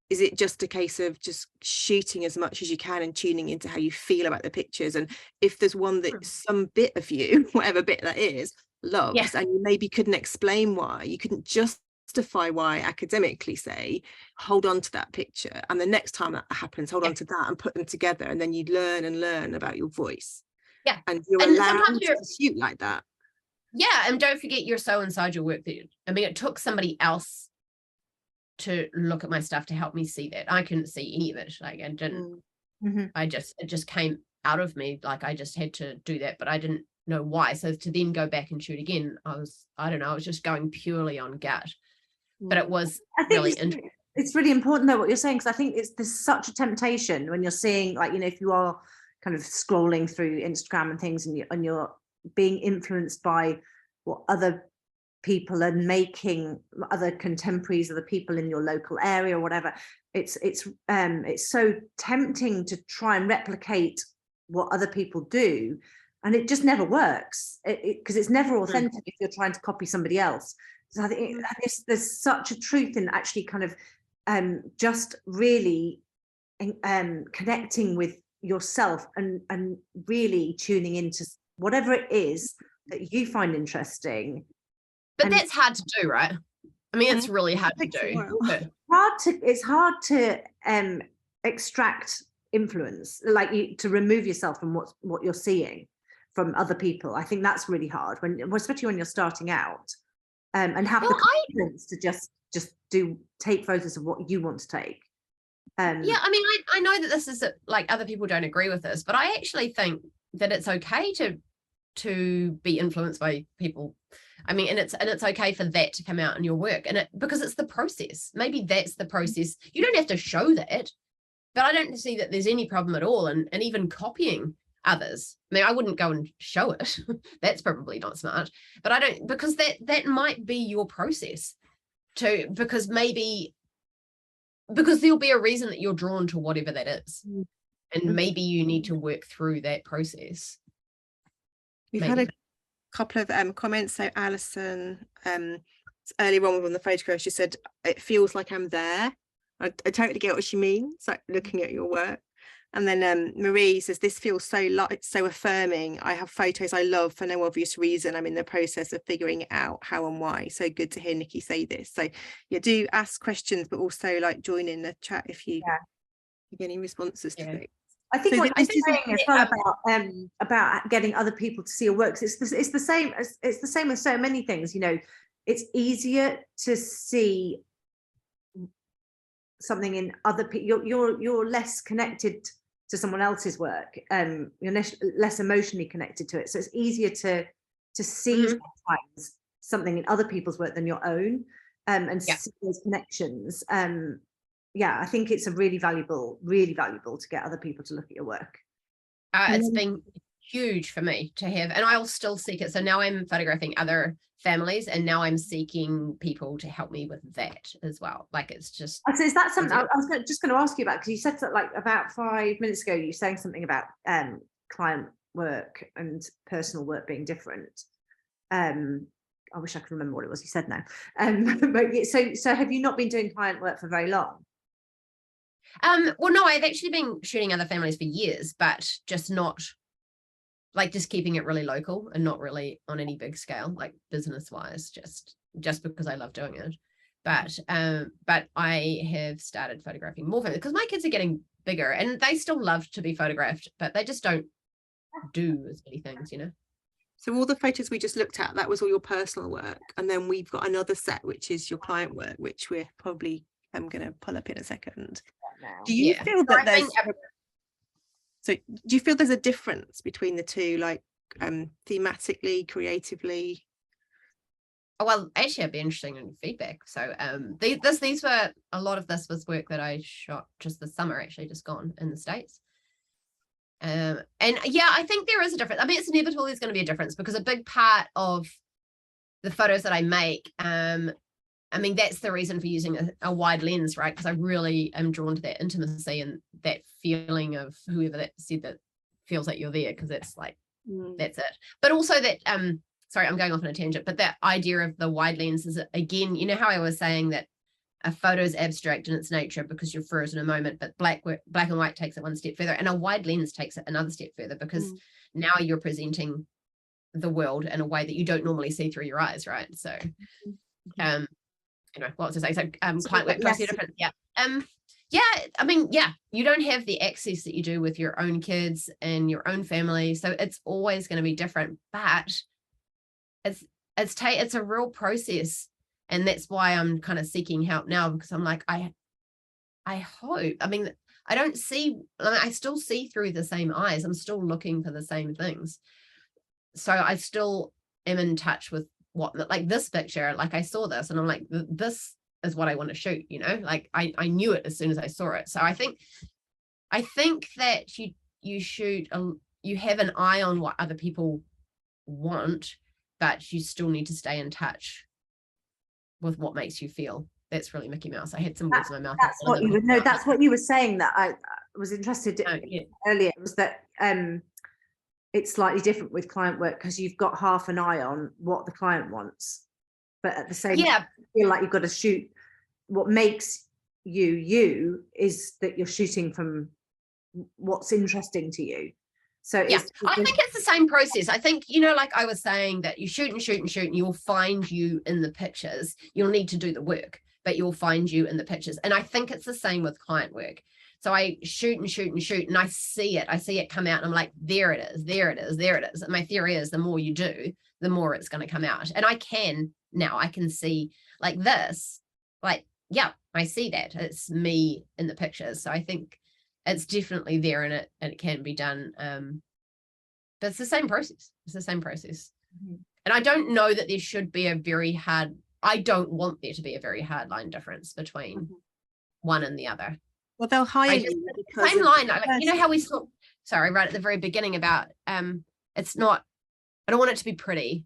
is it just a case of just shooting as much as you can and tuning into how you feel about the pictures? And if there's one that some bit of you, whatever bit that is, loves, and you maybe couldn't explain why, you couldn't justify why academically, say, hold on to that picture, and the next time that happens, hold on to that and put them together, and then you learn about your voice. And you're allowed to shoot like that. And don't forget, you're so inside your work that it took somebody else to look at my stuff to help me see that. I couldn't see any of it. Like, I didn't it just came out of me. Like, I just had to do that, but I didn't know why. So to then go back and shoot again, I was just going purely on gut. But it was really interesting. It's really important though what you're saying, because I think there's such a temptation when you're seeing, like, if you are kind of scrolling through Instagram and things, and you're being influenced by what other people are making, other contemporaries, other people in your local area or whatever. It's so tempting to try and replicate what other people do, and it just never works because it's never authentic if you're trying to copy somebody else. So I think there's such a truth in actually kind of just really connecting with yourself and really tuning into whatever it is that you find interesting. But that's hard to do, right? I mean, it's really hard to do. It's hard to extract influence, like to remove yourself from what you're seeing from other people. I think that's really hard, especially when you're starting out, and have the confidence to just take photos of what you want to take. Yeah, I mean, I know that this is like other people don't agree with this, but I actually think that it's okay to be influenced by people. I mean, and it's okay for that to come out in your work, and because it's the process. Maybe that's the process. You don't have to show that, but I don't see that there's any problem at all. And even copying others. I mean, I wouldn't go and show it. That's probably not smart. But I don't, because that might be your process because there'll be a reason that you're drawn to whatever that is. And maybe you need to work through that process. We've had a couple of comments. So Alison, earlier on the photograph, she said, it feels like I'm there. I totally get what she means, like looking at your work. And then Marie says, this feels so light, so affirming. I have photos I love for no obvious reason. I'm in the process of figuring out how and why. So good to hear Niki say this. So yeah, do ask questions, but also like join in the chat if you get any responses to things. I think what you're saying as well about getting other people to see your works. It's the same. It's the same with so many things. You know, it's easier to see something in other people. You're less connected to someone else's work. You're less emotionally connected to it. So it's easier to see sometimes something in other people's work than your own, and see those connections. I think it's really valuable to get other people to look at your work. It's been huge for me to have, and I'll still seek it. So now I'm photographing other families, and now I'm seeking people to help me with that as well. Like, it's just. So is that something I was just going to ask you about, because you said that like about 5 minutes ago, you were saying something about client work and personal work being different. I wish I could remember what it was you said now. But so have you not been doing client work for very long? Well, no, I've actually been shooting other families for years, but just not like, just keeping it really local and not really on any big scale, like business wise, just because I love doing it. But I have started photographing more families because my kids are getting bigger and they still love to be photographed, but they just don't do as many things, you know. So all the photos we just looked at, that was all your personal work, and then we've got another set which is your client work, which we're probably going to pull up in a second. Do you feel that do you feel there's a difference between the two, like thematically, creatively? Oh, well, actually, I'd be interested in feedback. So these were, a lot of this was work that I shot just this summer, actually, just gone in the States. And yeah, I think there is a difference. I mean, it's inevitable there's going to be a difference, because a big part of the photos that I make, I mean, that's the reason for using a wide lens, right? Because I really am drawn to that intimacy and that feeling of whoever that said that feels like you're there, because it's like, that's it. But also that, sorry, I'm going off on a tangent, but that idea of the wide lens is, again, you know how I was saying that a photo is abstract in its nature because you're frozen in a moment, but black and white takes it one step further, and a wide lens takes it another step further, because now you're presenting the world in a way that you don't normally see through your eyes, right? So, anyway, what was I saying? So client work process different. I mean, you don't have the access that you do with your own kids and your own family, so it's always going to be different, but it's a real process, and that's why I'm kind of seeking help now, because I'm like, I hope, I mean, I still see through the same eyes. I'm still looking for the same things, so I still am in touch with what, like this picture, like I saw this and I'm like, this is what I want to shoot, you know, like I knew it as soon as I saw it. So I think that you shoot, you have an eye on what other people want, but you still need to stay in touch with what makes you feel. That's really Mickey Mouse. I had some words in my mouth. That's what you were saying, that I was interested in earlier, was that it's slightly different with client work because you've got half an eye on what the client wants, but at the same time, you feel like you've got to shoot. What makes you is that you're shooting from what's interesting to you. So I think it's the same process. I think, you know, like I was saying, that you shoot and shoot and shoot and you'll find you in the pictures. You'll need to do the work, but you'll find you in the pictures. And I think it's the same with client work. So I shoot and shoot and shoot and I see it come out and I'm like, there it is, there it is, there it is. And my theory is the more you do, the more it's going to come out. And I can see like this, like, yeah, I see that it's me in the pictures. So I think it's definitely there and it can be done. But it's the same process. It's the same process. Mm-hmm. And I don't know that there should be I don't want there to be a very hard line difference between one and the other. Well, they'll hire you. Same line, like, you know how we saw, right at the very beginning about, it's not, I don't want it to be pretty.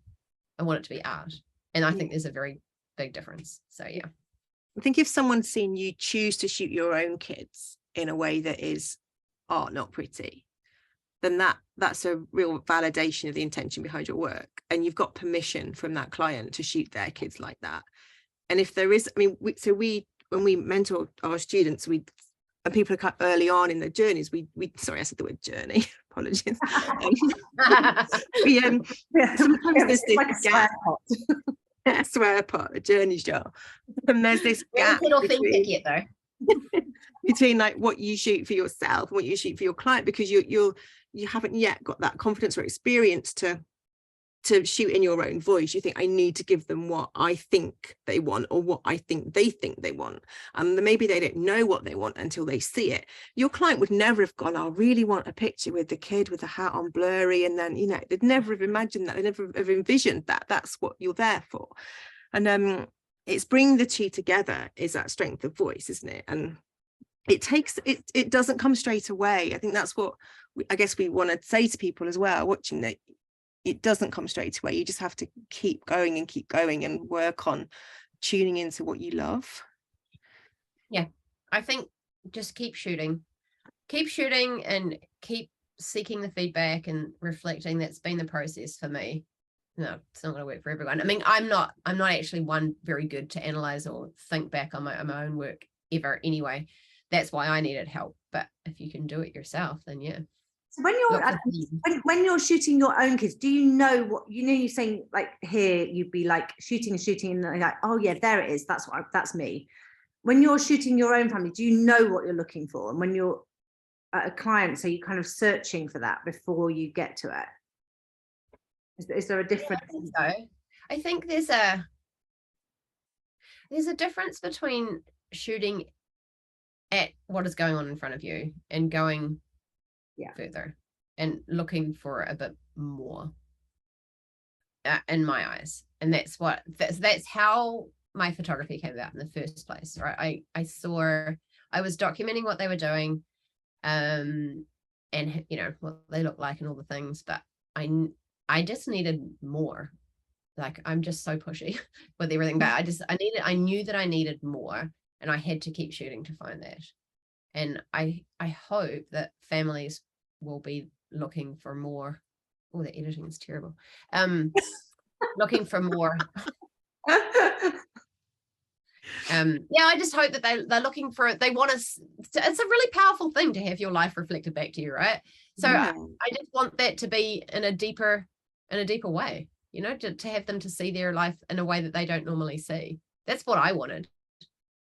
I want it to be art. And I think there's a very big difference. So, yeah. I think if someone's seen you choose to shoot your own kids in a way that is art, not pretty, then that's a real validation of the intention behind your work. And you've got permission from that client to shoot their kids like that. And if there is, I mean, when we mentor our students, and people are early on in their journeys, we sorry, I said the word journey, apologies. Sometimes there's this like gap. A swear pot, a journey jar. And there's this gap between like what you shoot for yourself and what you shoot for your client, because you haven't yet got that confidence or experience to shoot in your own voice. You think, I need to give them what I think they want or what I think they want. And maybe they don't know what they want until they see it. Your client would never have gone, I really want a picture with the kid with the hat on blurry. And then, you know, they'd never have imagined that. They'd never have envisioned that. That's what you're there for. And it's bringing the two together is that strength of voice, isn't it? And it doesn't come straight away. I think that's what I guess we want to say to people as well, watching that. It doesn't come straight away. You just have to keep going and work on tuning into what you love. Yeah, I think just keep shooting and keep seeking the feedback and reflecting. That's been the process for me. No, it's not going to work for everyone. I mean, I'm not actually one very good to analyze or think back on my own work ever anyway. That's why I needed help. But if you can do it yourself, then yeah. So when you're shooting your own kids, do you know what, you know, you're saying like here you'd be like shooting and like, oh yeah, there it is, that's me. When you're shooting your own family, do you know what you're looking for? And when you're a client, so you're kind of searching for that before you get to it? Is there a difference? Yeah, I think there's a difference between shooting at what is going on in front of you and going further and looking for a bit more in my eyes. And that's how my photography came about in the first place, right? I was documenting what they were doing and you know what they look like and all the things, but I just needed more. Like, I'm just so pushy with everything, but I knew that I needed more, and I had to keep shooting to find that. And I hope that families will be looking for more. Oh, the editing is terrible. Looking for more. I just hope that they're looking for it. They want us. It's a really powerful thing to have your life reflected back to you, right? So I just want that to be in a deeper way, you know, to have them to see their life in a way that they don't normally see. That's what I wanted.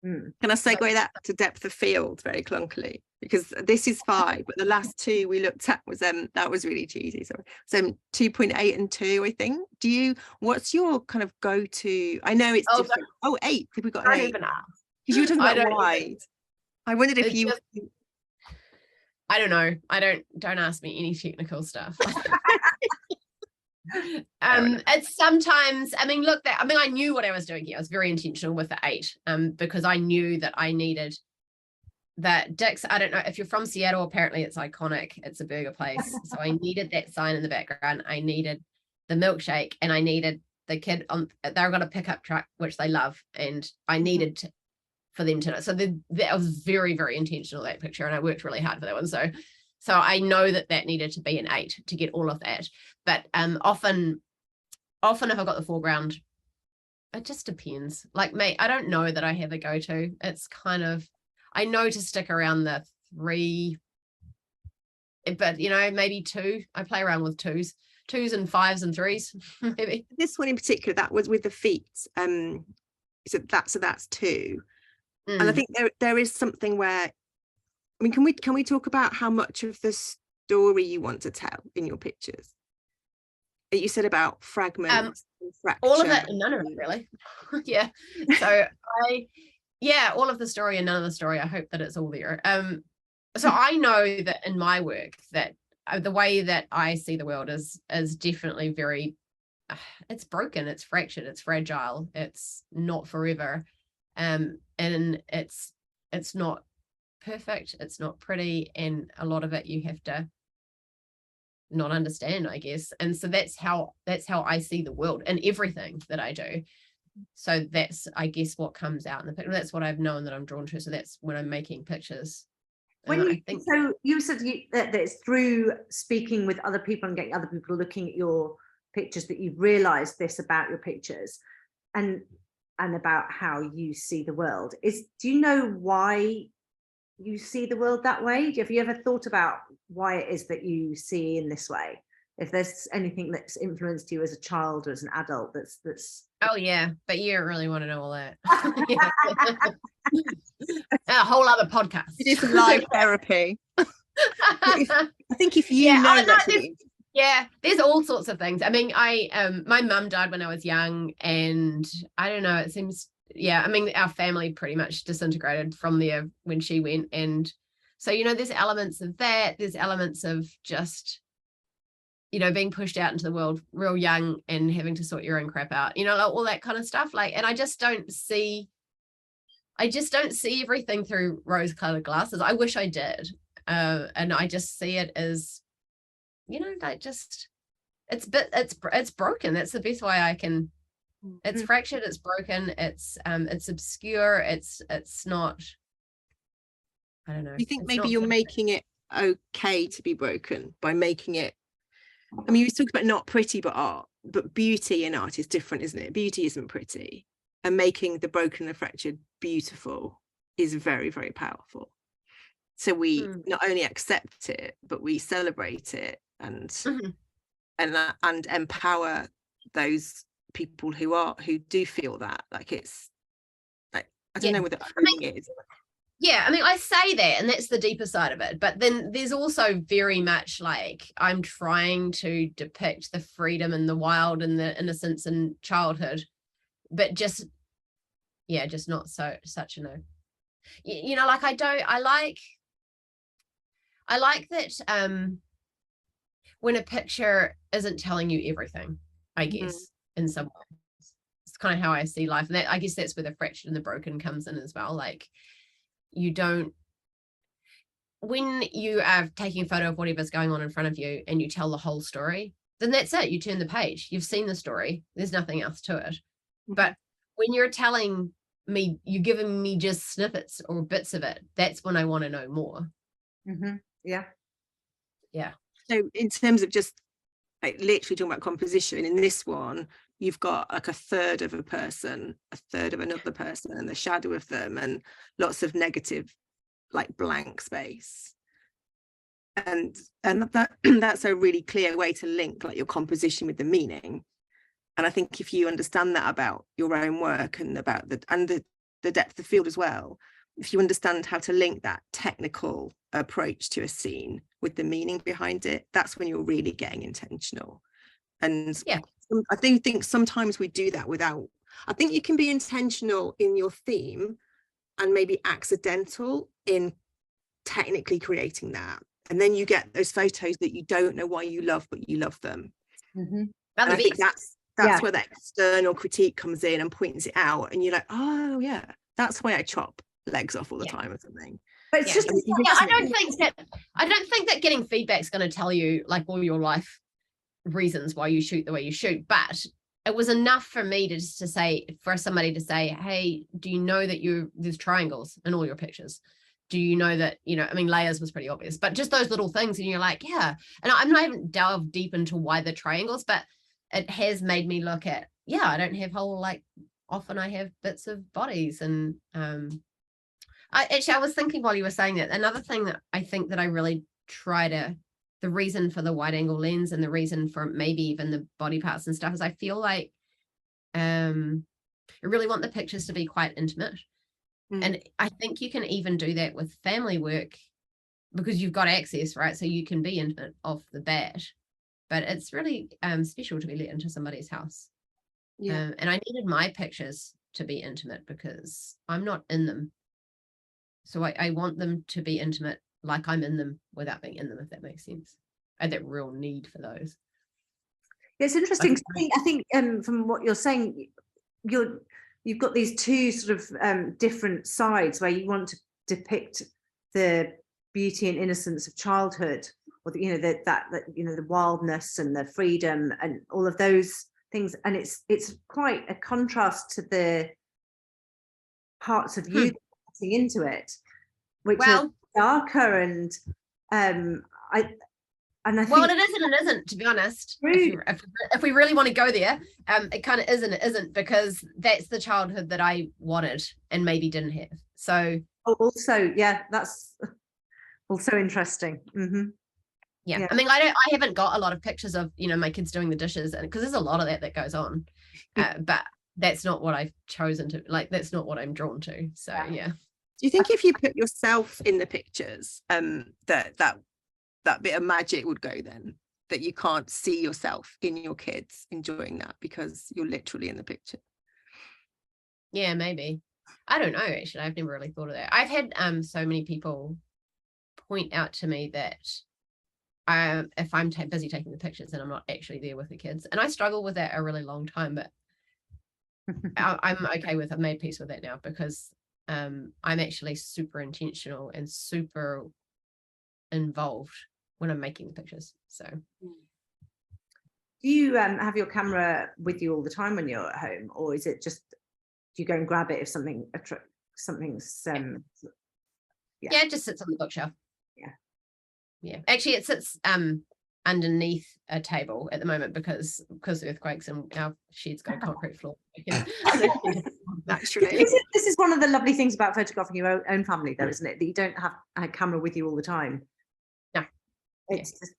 Can I segue that to depth of field very clunkily? Because this is 5, but the last 2 we looked at was that was really cheesy. So 2.8 and 2, I think. What's your kind of go-to? I know it's different. 8. Have we got an 8? Because you were talking about wide. I wondered if you. I don't know. Don't ask me any technical stuff. It's sometimes, I mean, look, I knew what I was doing here. I was very intentional with the 8, because I knew that I needed that Dick's. I don't know if you're from Seattle, apparently it's iconic. It's a burger place. So I needed that sign in the background. I needed the milkshake, and I needed the kid they're got a pickup truck, which they love. And I needed for them to know. So that was very, very intentional, that picture. And I worked really hard for that one. So So I know that needed to be an 8 to get all of that. But often if I've got the foreground, it just depends. Like, mate, I don't know that I have a go-to. It's kind of, I know to stick around the 3, but maybe 2. I play around with 2s and 5s and 3s maybe. This one in particular, that was with the feet. So that's 2. And I think there is something where, I mean, can we talk about how much of the story you want to tell in your pictures? You said about fragments, all of it and none of it, really. Yeah. So all of the story and none of the story. I hope that it's all there. So I know that in my work that the way that I see the world is definitely very, it's broken, it's fractured, it's fragile, it's not forever, and it's not perfect, it's not pretty, and a lot of it you have to not understand, I guess. And so that's how I see the world and everything that I do. So that's, I guess, what comes out in the picture. That's what I've known that I'm drawn to. So that's when I'm making pictures. So you said that it's through speaking with other people and getting other people looking at your pictures that you've realized this about your pictures and about how you see the world. Do you know why you see the world that way? Have you ever thought about why it is that you see in this way? If there's anything that's influenced you as a child or as an adult that's Oh yeah, but you don't really want to know all that. A whole other podcast. It is live therapy. I think if you know that there's all sorts of things. I mean, my mum died when I was young, and I don't know, it seems, I mean, our family pretty much disintegrated from there when she went. And so, there's elements of that, there's elements of just, being pushed out into the world real young and having to sort your own crap out, all that kind of stuff. Like, and I just don't see everything through rose-colored glasses. I wish I did. And I just see it as, like, just, it's broken. That's the best way I can. It's fractured, it's broken, it's obscure, it's not, I don't know. You think maybe you're making it okay to be broken by making it, I mean, you talked about not pretty but art, but beauty in art is different, isn't it? Beauty isn't pretty, and making the broken and fractured beautiful is very, very powerful. So we not only accept it, but we celebrate it and empower those people who do feel that. Like, it's like, I don't know whether it is. Yeah, I mean, I say that, and that's the deeper side of it. But then there's also very much like, I'm trying to depict the freedom and the wild and the innocence and childhood, but just not such a no. Like, I like that when a picture isn't telling you everything, I guess, in some ways. It's kind of how I see life. And that, I guess that's where the fractured and the broken comes in as well. Like, when you are taking a photo of whatever's going on in front of you and you tell the whole story, then that's it. You turn the page. You've seen the story. There's nothing else to it. But when you're telling me, you're giving me just snippets or bits of it, that's when I want to know more. Yeah. So in terms of just like literally talking about composition, in this one, you've got like a third of a person, a third of another person, and the shadow of them, and lots of negative, like, blank space. And that's a really clear way to link like your composition with the meaning. And I think if you understand that about your own work and about the depth of field as well, if you understand how to link that technical approach to a scene with the meaning behind it, that's when you're really getting intentional. And I do think sometimes we do that without. I think you can be intentional in your theme and maybe accidental in technically creating that, and then you get those photos that you don't know why you love, but you love them. I think that's where that external critique comes in and points it out, and you're like, oh yeah, that's why I chop legs off all the time or something. But it's just I don't think that getting feedback is going to tell you like all your life reasons why you shoot the way you shoot, but it was enough for me to say, for somebody to say, hey, do you know that there's triangles in all your pictures? do you know that, you know, I mean, layers was pretty obvious, but just those little things, and you're like, yeah. And I'm not even delved deep into why the triangles, but it has made me look at, yeah, I don't have whole, like, often I have bits of bodies. And I was thinking while you were saying that, another thing that I think that I really try to, the reason for the wide angle lens and the reason for maybe even the body parts and stuff, is I feel like I really want the pictures to be quite intimate. And I think you can even do that with family work because you've got access, right? So you can be intimate off the bat, but it's really special to be let into somebody's house. Yeah. And I needed my pictures to be intimate because I'm not in them. So I want them to be intimate like I'm in them without being in them, if that makes sense. I had that real need for those. Yeah, it's interesting. I think from what you're saying, you've got these two sort of different sides where you want to depict the beauty and innocence of childhood, or the, you know, that you know, the wildness and the freedom and all of those things, and it's quite a contrast to the parts of you getting into it, which are darker and I think, well, it is and it isn't, to be honest. If we really want to go there, it kind of is and it isn't, because that's the childhood that I wanted and maybe didn't have. So also, yeah, that's also interesting. Yeah. I mean, I haven't got a lot of pictures of, you know, my kids doing the dishes, and because there's a lot of that goes on, but that's not what I've chosen to, like, that's not what I'm drawn to. So yeah. Do you think if you put yourself in the pictures, that bit of magic would go then, that you can't see yourself in your kids enjoying that because you're literally in the picture? Yeah, maybe. I don't know, actually. I've never really thought of that. I've had so many people point out to me that if I'm busy taking the pictures and I'm not actually there with the kids, and I struggle with that a really long time, but I'm okay with it. I've made peace with that now, because I'm actually super intentional and super involved when I'm making the pictures. So do you have your camera with you all the time when you're at home, or is it just, do you go and grab it if something's yeah, it just sits on the bookshelf. Yeah, actually it sits underneath a table at the moment because of earthquakes, and our shed's got a concrete floor. Naturally. This is one of the lovely things about photographing your own family, though, isn't it, that you don't have a camera with you all the time. No, it's just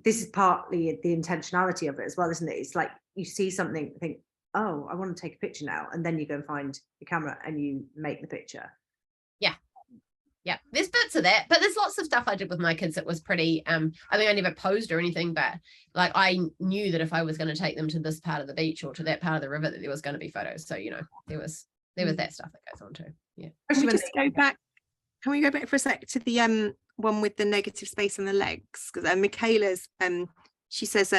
this is partly the intentionality of it as well, isn't it? It's like you see something, think, oh, I want to take a picture now, and then you go and find your camera and you make the picture. Yeah, there's bits of that, but there's lots of stuff I did with my kids that was pretty I mean, I never posed or anything, but like I knew that if I was going to take them to this part of the beach or to that part of the river, that there was going to be photos. So, you know, there was that stuff that goes on too. Yeah. Can we just go back? Can we go back for a sec to the one with the negative space on the legs? Because Michaela's she says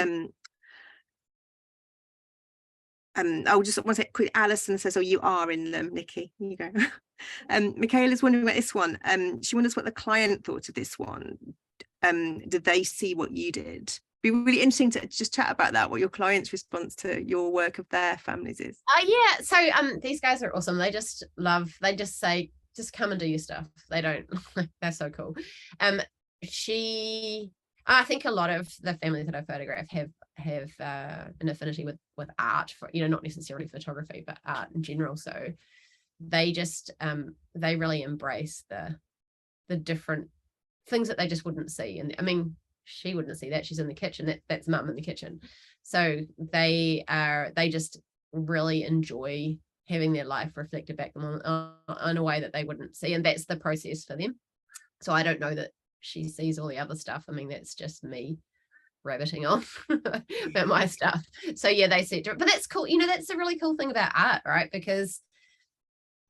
I'll just want to quick. Alison says, "Oh, you are in them, Niki." Here you go. Michaela's wondering about this one. She wonders what the client thought of this one. Did they see what you did? Be really interesting to just chat about that. What your client's response to your work of their families is. Yeah. So these guys are awesome. They just say, just come and do your stuff. They don't. They're so cool. I think a lot of the families that I photograph have an affinity with art, for, you know, not necessarily photography, but art in general. So they just they really embrace the different things that they just wouldn't see. And I mean, she wouldn't see that, she's in the kitchen, that's mum in the kitchen. So they just really enjoy having their life reflected back on in a way that they wouldn't see, and that's the process for them. So I don't know that she sees all the other stuff. I mean, that's just me rabbiting off about my stuff. So yeah, they see it, but that's cool. You know, that's the really cool thing about art, right? Because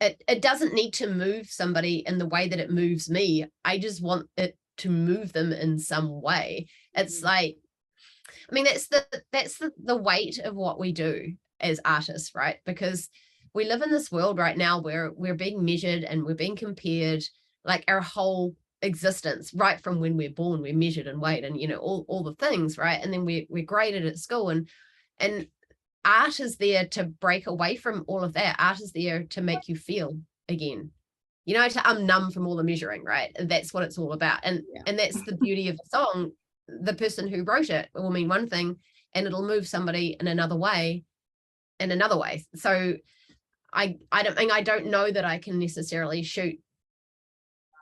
it doesn't need to move somebody in the way that it moves me. I just want it to move them in some way. It's like, I mean, that's the weight of what we do as artists, right? Because we live in this world right now where we're being measured and we're being compared, like our whole existence, right from when we're born, we're measured and weighed, and you know, all the things, right? And then we're graded at school, and art is there to break away from all of that. Art is there to make you feel again. you know, to numb from all the measuring, right? And that's what it's all about. And that's the beauty of the song. The person who wrote it will mean one thing and it'll move somebody in another way. So I don't know that I can necessarily shoot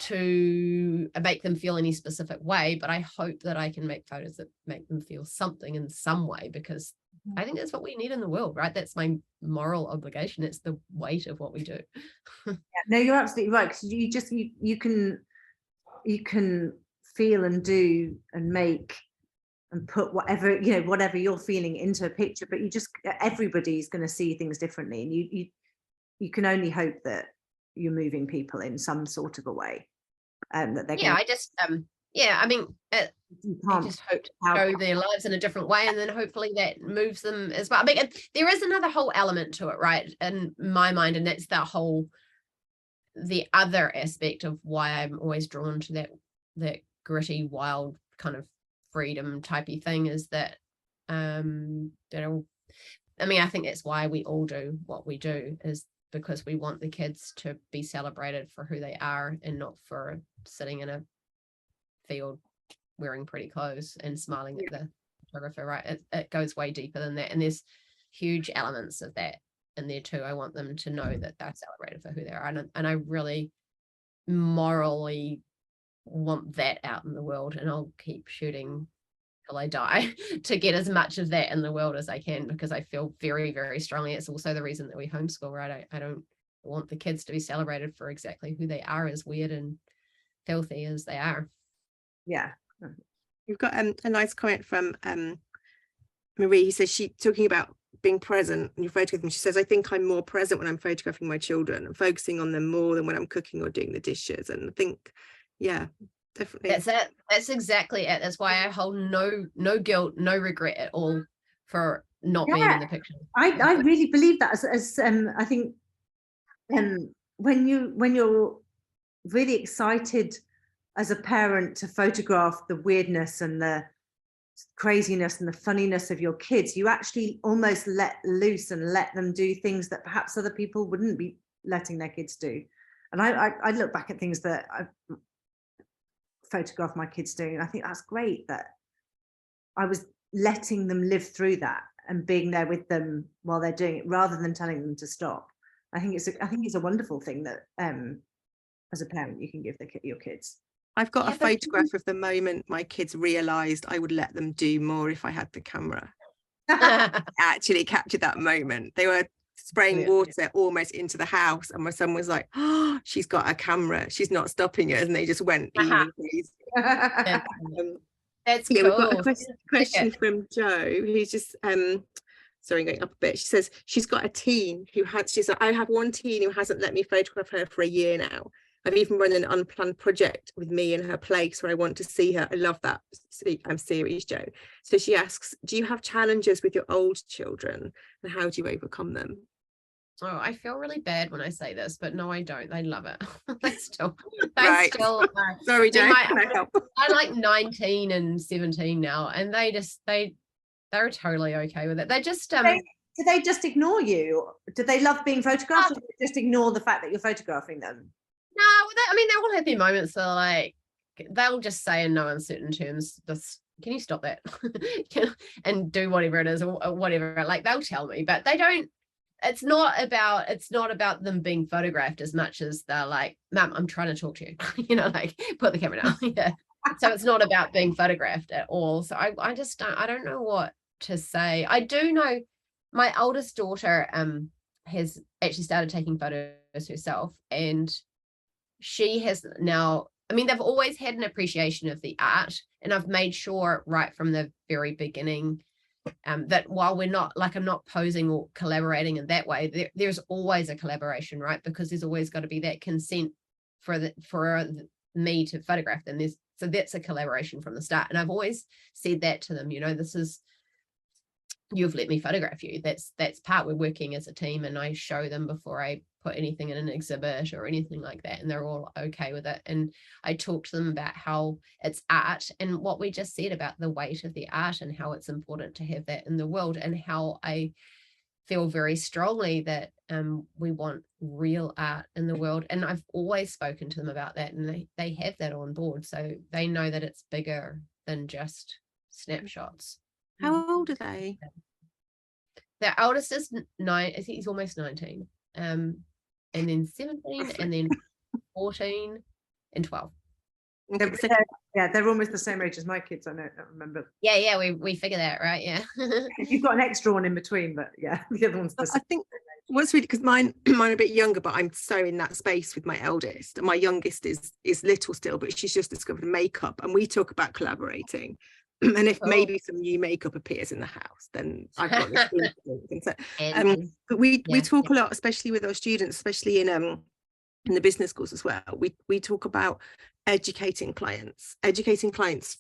to make them feel any specific way, but I hope that I can make photos that make them feel something in some way, because I think that's what we need in the world, right? That's my moral obligation. It's the weight of what we do. No, you're absolutely right, because you can feel and do and make and put whatever, you know, whatever you're feeling into a picture, but everybody's going to see things differently, and you can only hope that you're moving people in some sort of a way, that they're I just I mean, I just hope to show their lives in a different way, and then hopefully that moves them as well. I mean, there is another whole element to it, right, in my mind, and that's the other aspect of why I'm always drawn to that gritty, wild kind of freedom typey thing, is that I think that's why we all do what we do, is because we want the kids to be celebrated for who they are and not for sitting in a field wearing pretty clothes and smiling at the photographer, right? It goes way deeper than that, and there's huge elements of that in there too. I want them to know that they're celebrated for who they are, and I really morally want that out in the world, and I'll keep shooting till I die to get as much of that in the world as I can, because I feel very, very strongly it's also the reason that we homeschool, right? I don't want the kids to be celebrated for exactly who they are, as weird and filthy as they are. Yeah. You've got a nice comment from Marie. He says, she talking about being present and you're photographing. She says, I think I'm more present when I'm photographing my children and focusing on them more than when I'm cooking or doing the dishes. And I think, yeah, definitely. That's it. That's exactly it. That's why I hold no guilt, no regret at all for not being in the picture. I really believe that, as I think when you're really excited as a parent to photograph the weirdness and the craziness and the funniness of your kids, you actually almost let loose and let them do things that perhaps other people wouldn't be letting their kids do. And I look back at things that I photographed my kids doing, and I think that's great that I was letting them live through that and being there with them while they're doing it, rather than telling them to stop. I think it's a wonderful thing that as a parent you can give your kids. I've got a photograph of the moment my kids realized I would let them do more if I had the camera. I actually captured that moment. They were spraying water almost into the house, and my son was like, oh, she's got a camera, she's not stopping us, and they just went crazy. That's cool. We've got a question from Jo, who's just sorry, going up a bit. She says she's got a teen she's like, I have one teen who hasn't let me photograph her for a year now. I've even run an unplanned project with me in her place where I want to see her. I love that series, Jo. So she asks, do you have challenges with your old children, and how do you overcome them? Oh, I feel really bad when I say this, but no, I don't. They love it. Still, sorry, Jo. I'm like 19 and 17 now, and they're totally okay with it. They just do they just ignore you? Do they love being photographed, or do they just ignore the fact that you're photographing them? No, they all have their moments. So like, they'll just say in no uncertain terms, can you stop that? And do whatever it is, or whatever. Like, they'll tell me, but they don't. It's not about them being photographed as much as they're like, Mum, I'm trying to talk to you. Like, put the camera down. Yeah. So it's not about being photographed at all. So I don't know what to say. I do know my oldest daughter has actually started taking photos herself, and she has now, they've always had an appreciation of the art, and I've made sure right from the very beginning that while we're not, like, I'm not posing or collaborating in that way, there's always a collaboration, right? Because there's always got to be that consent for me to photograph them. So that's a collaboration from the start, and I've always said that to them. This is, you've let me photograph you. That's part, we're working as a team, and I show them before I put anything in an exhibit or anything like that, and they're all okay with it. And I talk to them about how it's art, and what we just said about the weight of the art, and how it's important to have that in the world, and how I feel very strongly that we want real art in the world, and I've always spoken to them about that, and they have that on board, so they know that it's bigger than just snapshots. How old are they? Their eldest is 9, I think he's almost 19, and then 17, and then 14 and 12. Okay, so They're almost the same age as my kids. I don't remember. Yeah, we figure that, right? Yeah. You've got an extra one in between, but yeah, the other one's the same. I think what's really, because mine are a bit younger, but I'm so in that space with my eldest, and my youngest is little still, but she's just discovered makeup, and we talk about collaborating. And if maybe some new makeup appears in the house, then I've got this thing. So, but we talk a lot, especially with our students, especially in the business schools as well. We talk about educating clients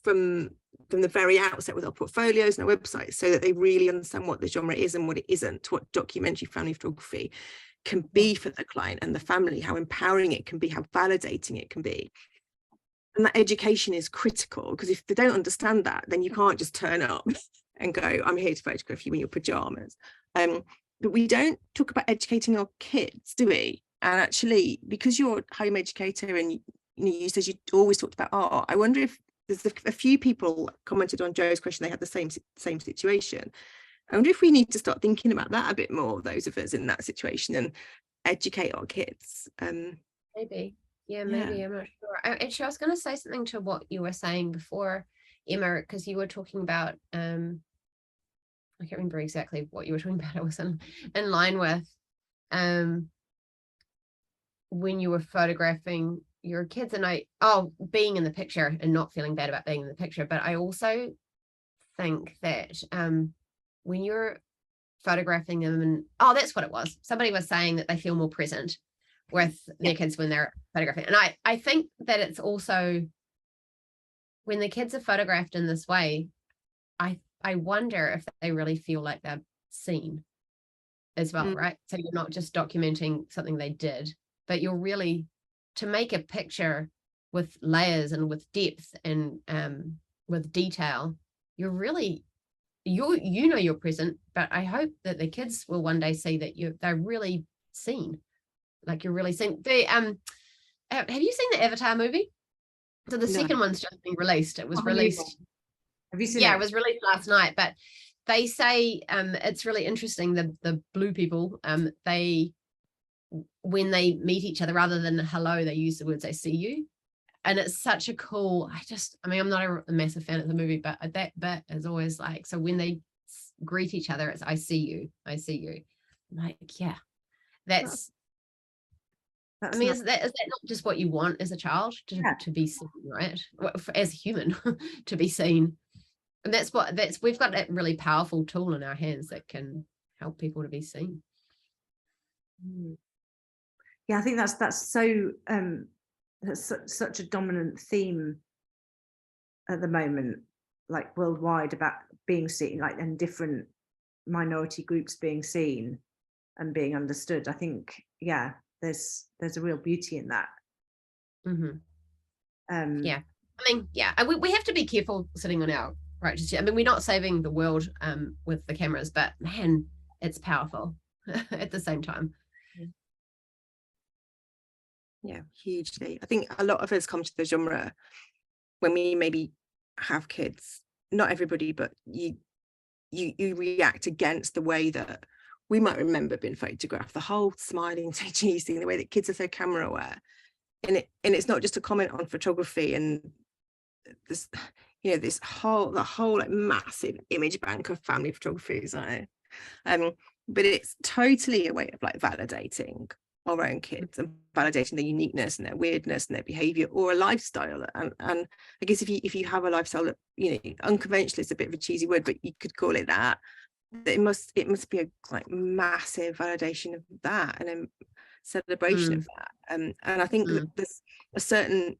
from the very outset with our portfolios and our websites, so that they really understand what the genre is and what it isn't, what documentary family photography can be for the client and the family, how empowering it can be, how validating it can be. And that education is critical, because if they don't understand that, then you can't just turn up and go, I'm here to photograph you in your pajamas. But we don't talk about educating our kids, do we? And actually, because you're a home educator and you said you always talked about art, I wonder if there's a few people commented on Joe's question, they had the same situation. I wonder if we need to start thinking about that a bit more, those of us in that situation, and educate our kids. Maybe. Yeah, maybe. I'm not sure. Actually, I was going to say something to what you were saying before, Emma, because you were talking about, I can't remember exactly what you were talking about. It was in line with when you were photographing your kids, and being in the picture and not feeling bad about being in the picture. But I also think that when you're photographing them, and that's what it was. Somebody was saying that they feel more present with their kids when they're photographing. And I think that it's also, when the kids are photographed in this way, I wonder if they really feel like they're seen as well, right? So you're not just documenting something they did, but you're really, to make a picture with layers and with depth and with detail, you're really, you're present, but I hope that the kids will one day see that they're really seen. Like you're really seeing have you seen the Avatar movie? So the second one's just been released. It was released. Have you seen it? Yeah, it was released last night. But they say it's really interesting. The blue people, when they meet each other, rather than hello, they use the words "I see you," and it's such a cool. I'm not a massive fan of the movie, but that bit is always like, so when they greet each other, it's "I see you, I see you." I'm like, yeah, that's is that not just what you want as a child, to be seen, right? As a human, to be seen. And we've got that really powerful tool in our hands that can help people to be seen. Yeah, I think that's so that's such a dominant theme at the moment, like worldwide, about being seen, like, and different minority groups being seen and being understood. I think, yeah, there's a real beauty in that. Yeah, we have to be careful sitting on our righteous. We're not saving the world with the cameras, but man, it's powerful at the same time. Yeah, hugely. I think a lot of us come to the genre when we maybe have kids. Not everybody, but you react against the way that we might remember being photographed, the whole smiling cheese thing, the way that kids are so camera aware. And it's not just a comment on photography and this, the whole like massive image bank of family photography, but it's totally a way of like validating our own kids and validating their uniqueness and their weirdness and their behavior, or a lifestyle. And I guess if you have a lifestyle that, unconventional is a bit of a cheesy word, but you could call it that, it must be a like massive validation of that and a celebration of that. And I think that there's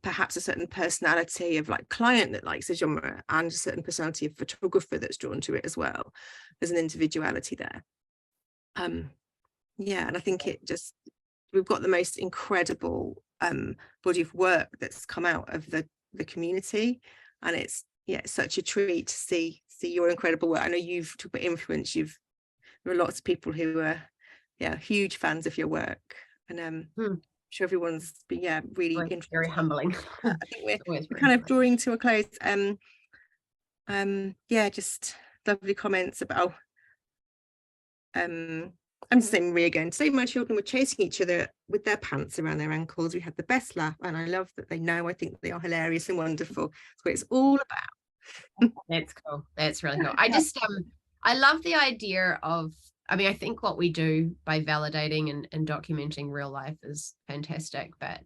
perhaps a certain personality of like client that likes the genre, and a certain personality of photographer that's drawn to it as well. There's an individuality there. And I think we've got the most incredible body of work that's come out of the community, and it's such a treat to see your incredible work. I know you've talked about influence, you've there are lots of people who are huge fans of your work, and I'm sure everyone's been really interested. Very humbling. I think we're kind of drawing to a close. Just lovely comments about I'm just saying, Maria again, today my children were chasing each other with their pants around their ankles. We had the best laugh, and I love that they know I think they are hilarious and wonderful. That's what it's all about. That's cool. That's really cool. I just I love the idea of, I mean, I think what we do by validating and documenting real life is fantastic, but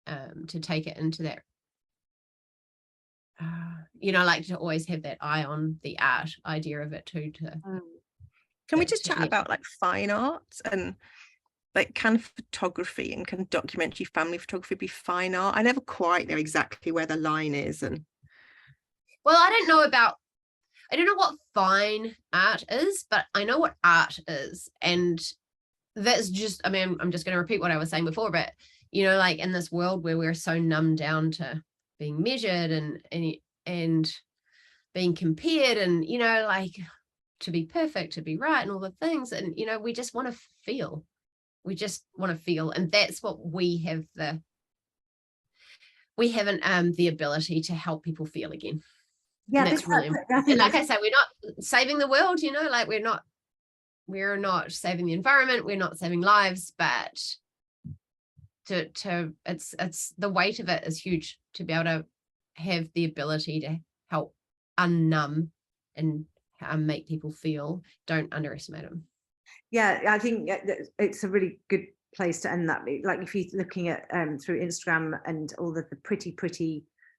to take it into that, like to always have that eye on the art idea of it too. Can we just chat about like fine art, and like can photography and can documentary family photography be fine art? I never quite know exactly where the line is. And well, I don't know what fine art is, but I know what art is. And that's just, I mean, I'm just going to repeat what I was saying before, but like in this world where we're so numbed down to being measured and being compared, and like to be perfect, to be right, and all the things, and we just want to feel. And that's what we haven't the ability to help people feel again. Yeah, that's really important. And like I say, we're not saving the world, like we're not saving the environment, we're not saving lives, but it's the weight of it is huge, to be able to have the ability to help unnumb and make people feel. Don't underestimate them. Yeah, I think it's a really good place to end that. Like if you're looking at through Instagram and all the pretty,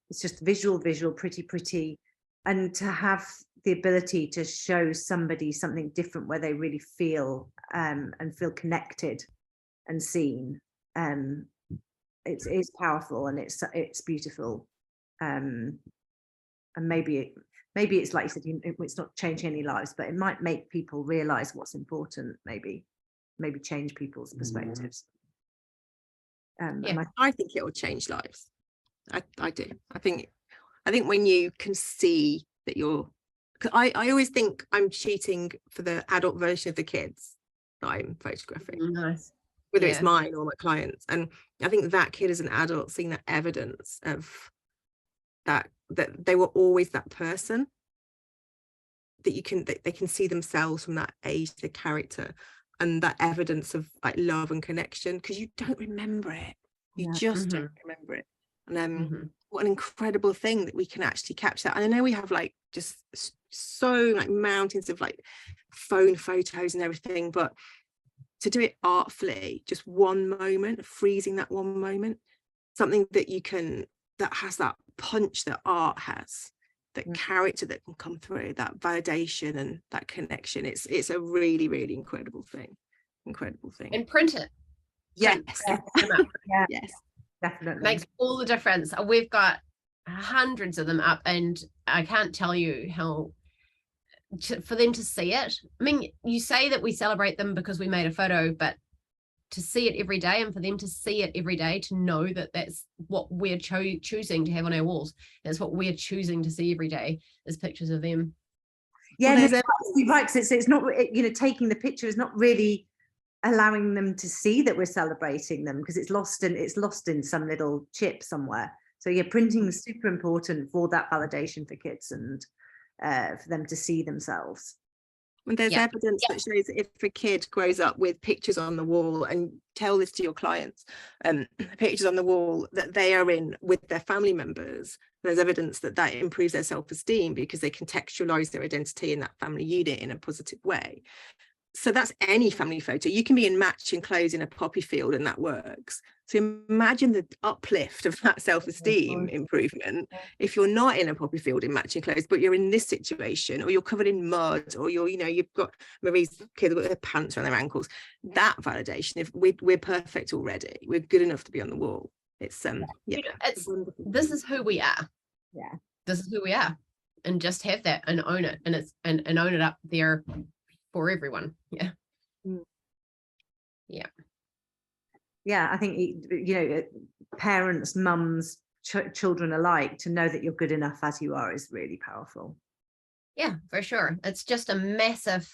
it's just visual, pretty, and to have the ability to show somebody something different where they really feel and feel connected and seen. It's powerful, and it's beautiful. And maybe it's like you said, it's not changing any lives, but it might make people realize what's important, maybe change people's perspectives. I think it will change lives. I do. I think when you can see that I always think I'm shooting for the adult version of the kids that I'm photographing. Nice. Whether it's mine or my clients. And I think that kid as an adult seeing that evidence of that they were always that person, that they can see themselves from that age, the character, and that evidence of like love and connection, because you don't remember it. You just don't remember it. And what an incredible thing that we can actually capture that. And I know we have like just so like mountains of like phone photos and everything, but to do it artfully, just one moment, freezing that one moment, something that that has that punch that art has, that character that can come through, that validation and that connection. It's a really, really incredible thing. And print it. Yes. Yes, definitely. Makes all the difference. We've got hundreds of them up, and I can't tell you how for them to see it. I mean, you say that we celebrate them because we made a photo, but to see it every day, and for them to see it every day, to know that that's what we're choosing to have on our walls, that's what we're choosing to see every day, is pictures of them. Yeah, right. It's not, taking the picture is not really allowing them to see that we're celebrating them, because it's lost in some little chip somewhere. So printing is super important for that validation for kids, and for them to see themselves. When there's evidence that shows that if a kid grows up with pictures on the wall, and tell this to your clients, pictures on the wall that they are in with their family members, there's evidence that improves their self-esteem, because they contextualize their identity in that family unit in a positive way. So that's any family photo. You can be in matching clothes in a poppy field, and that works. So imagine the uplift of that self-esteem improvement if you're not in a poppy field in matching clothes, but you're in this situation, or you're covered in mud, or you've got Marie's kids with their pants around their ankles. That validation, if we're perfect already, we're good enough to be on the wall. It's this is who we are. Yeah, this is who we are, and just have that and own it, and it's and own it up there for everyone. I think parents, mums, children alike, to know that you're good enough as you are is really powerful. Yeah, for sure. It's just a massive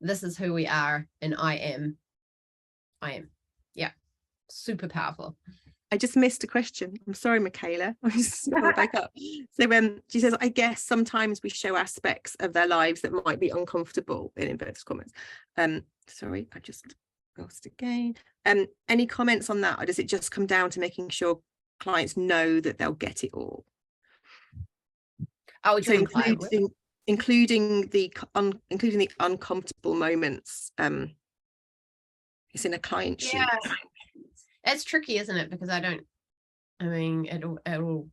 this is who we are, and I am. Yeah, super powerful. I just missed a question. I'm sorry, Michaela. I just pulled it back up. So she says, I guess sometimes we show aspects of their lives that might be uncomfortable, in inverted commas. Sorry, I just lost again. Any comments on that, or does it just come down to making sure clients know that they'll get it all? Oh, so including the uncomfortable moments. It's in a client sheet. Yeah, it's tricky, isn't it? Because I mean, it'll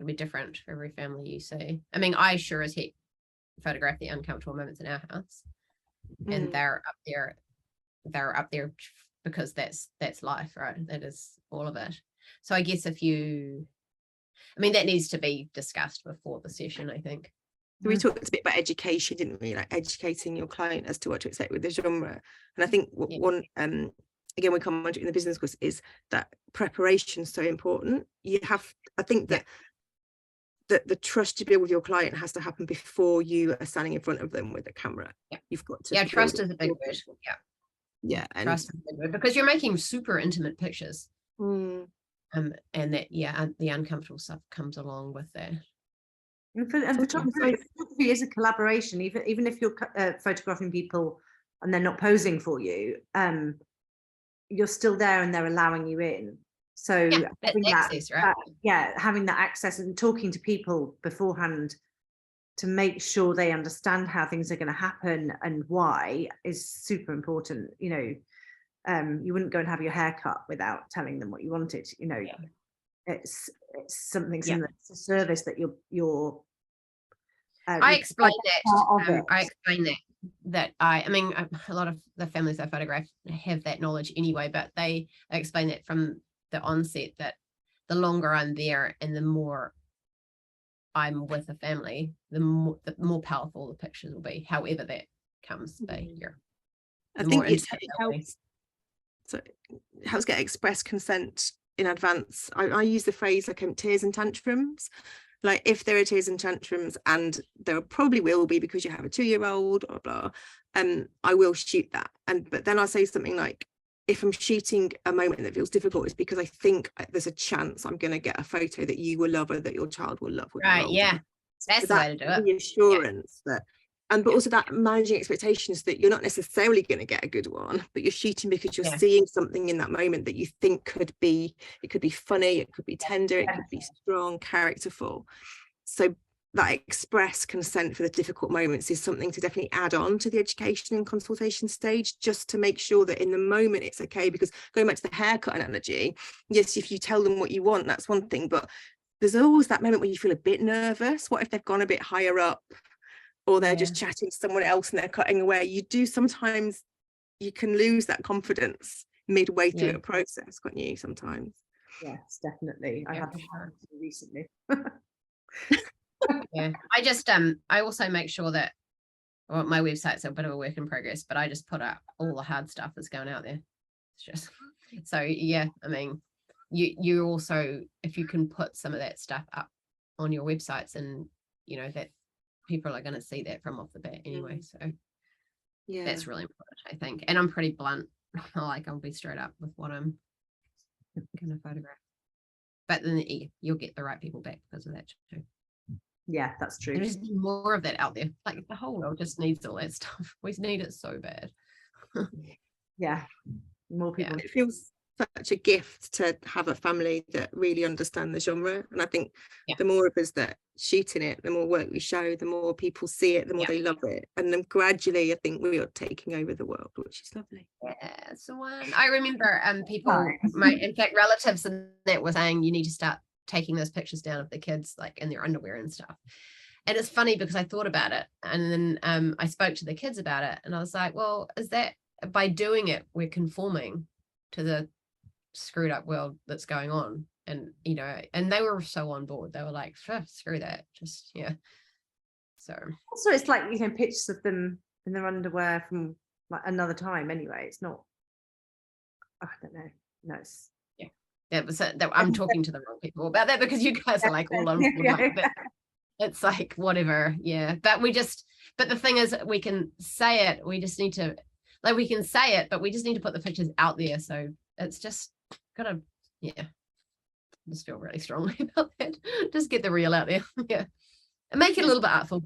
be different for every family you see. I mean, I sure as heck photograph the uncomfortable moments in our house, and they're up there because that's life, right? That is all of it. So I guess that needs to be discussed before the session, I think. So we talked a bit about education, didn't we? Like educating your client as to what to expect with the genre. And I think one, again, we come on to in the business course, is that preparation is so important. I think that the trust to build with your client has to happen before you are standing in front of them with a camera. You've got to. Trust is a big word. Yeah, and trust is a big word, because you're making super intimate pictures. And that the uncomfortable stuff comes along with that. And photography is a collaboration, even if you're photographing people and they're not posing for you, you're still there and they're allowing you in. So having access, right? Having that access and talking to people beforehand to make sure they understand how things are going to happen and why is super important. You know, you wouldn't go and have your hair cut without telling them what you wanted. You know, it's something similar. It's a service that you're I explained that. I explained that I mean, a lot of the families I photograph have that knowledge anyway, but they explain that from the onset, that the longer I'm there and the more I'm with a family, the more powerful the pictures will be, however that comes to be. I think it helps get express consent in advance. I use the phrase like tears and tantrums. Like if there are tears and tantrums, and there probably will be because you have a 2-year-old or blah, I will shoot that. But then I'll say something like, if I'm shooting a moment that feels difficult, it's because I think there's a chance I'm going to get a photo that you will love or that your child will love. Right, yeah. That's the way to do it. Reassurance that, but also that managing expectations that you're not necessarily going to get a good one, but you're shooting because you're seeing something in that moment that you think could be funny, it could be tender, it could be strong, characterful. So that express consent for the difficult moments is something to definitely add on to the education and consultation stage, just to make sure that in the moment it's okay. Because going back to the haircut analogy, yes, if you tell them what you want, that's one thing, but there's always that moment where you feel a bit nervous. What if they've gone a bit higher up, or they're just chatting to someone else and they're cutting away? Sometimes you can lose that confidence midway through a process, can't you, sometimes? Yes, definitely. I have recently. I also make sure that, well, my website's a bit of a work in progress, but I just put up all the hard stuff that's going out there. It's just so I mean, you also, if you can put some of that stuff up on your websites, and you know that people are going to see that from off the bat anyway. So that's really important, I think. And I'm pretty blunt. I'll be straight up with what I'm going to photograph. But then you'll get the right people back because of that too. Yeah, that's true. There's more of that out there. Like the whole world just needs all that stuff. We need it so bad. More people. It feels such a gift to have a family that really understand the genre, and I think the more of us that shoot in it, the more work we show, the more people see it, the more they love it, and then gradually I think we are taking over the world, which is lovely. That's the one. I remember people, in fact relatives and that were saying you need to start taking those pictures down of the kids like in their underwear and stuff. And it's funny because I thought about it, and then I spoke to the kids about it, and I was like, well, is that by doing it we're conforming to the screwed up world that's going on? And you know, and they were so on board. They were like, screw that, just so it's like, you know, pictures of them in their underwear from like another time anyway. It's not, I don't know, no, it's that I'm talking to the wrong people about that, because you guys are like all on board like that. it's like whatever, yeah. But the thing is, we can say it. We just need to, like, we can say it, but we just need to put the pictures out there. So it's just gotta, yeah. I just feel really strongly about that. Just get the reel out there, yeah, and make it a little bit artful.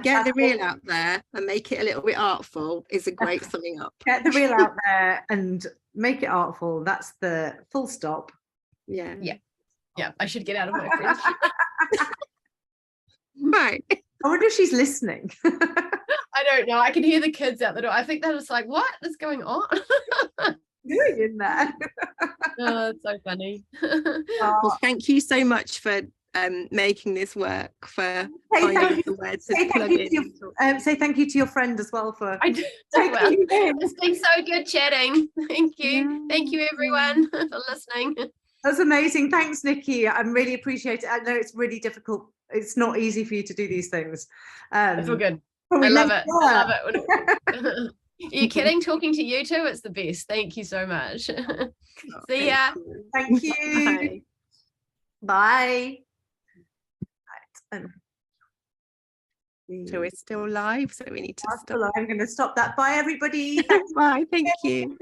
Get the reel out there and make it a little bit artful is a great summing up. Get the reel out there and make it artful. That's the full stop. Yeah. I should get out of my friend's. Right. I wonder if she's listening. I don't know. I can hear the kids out the door. I think they're just like, what is going on? Doing in there. Oh, it's so funny. Well, thank you so much for making this work, for finding the words to plug in. Say thank you to your friend as well for I do. Well, it's been so good chatting. Thank you. Thank you everyone for listening. That's amazing. Thanks, Niki. I really appreciate it. I know it's really difficult. It's not easy for you to do these things. It's all good. I love it. I love it. Are you kidding? Talking to you two, it's the best. Thank you so much. See ya. Thank you. Bye. Right. So we're still live, so we need to stop. I'm going to stop that. Bye, everybody. Bye. Thank you.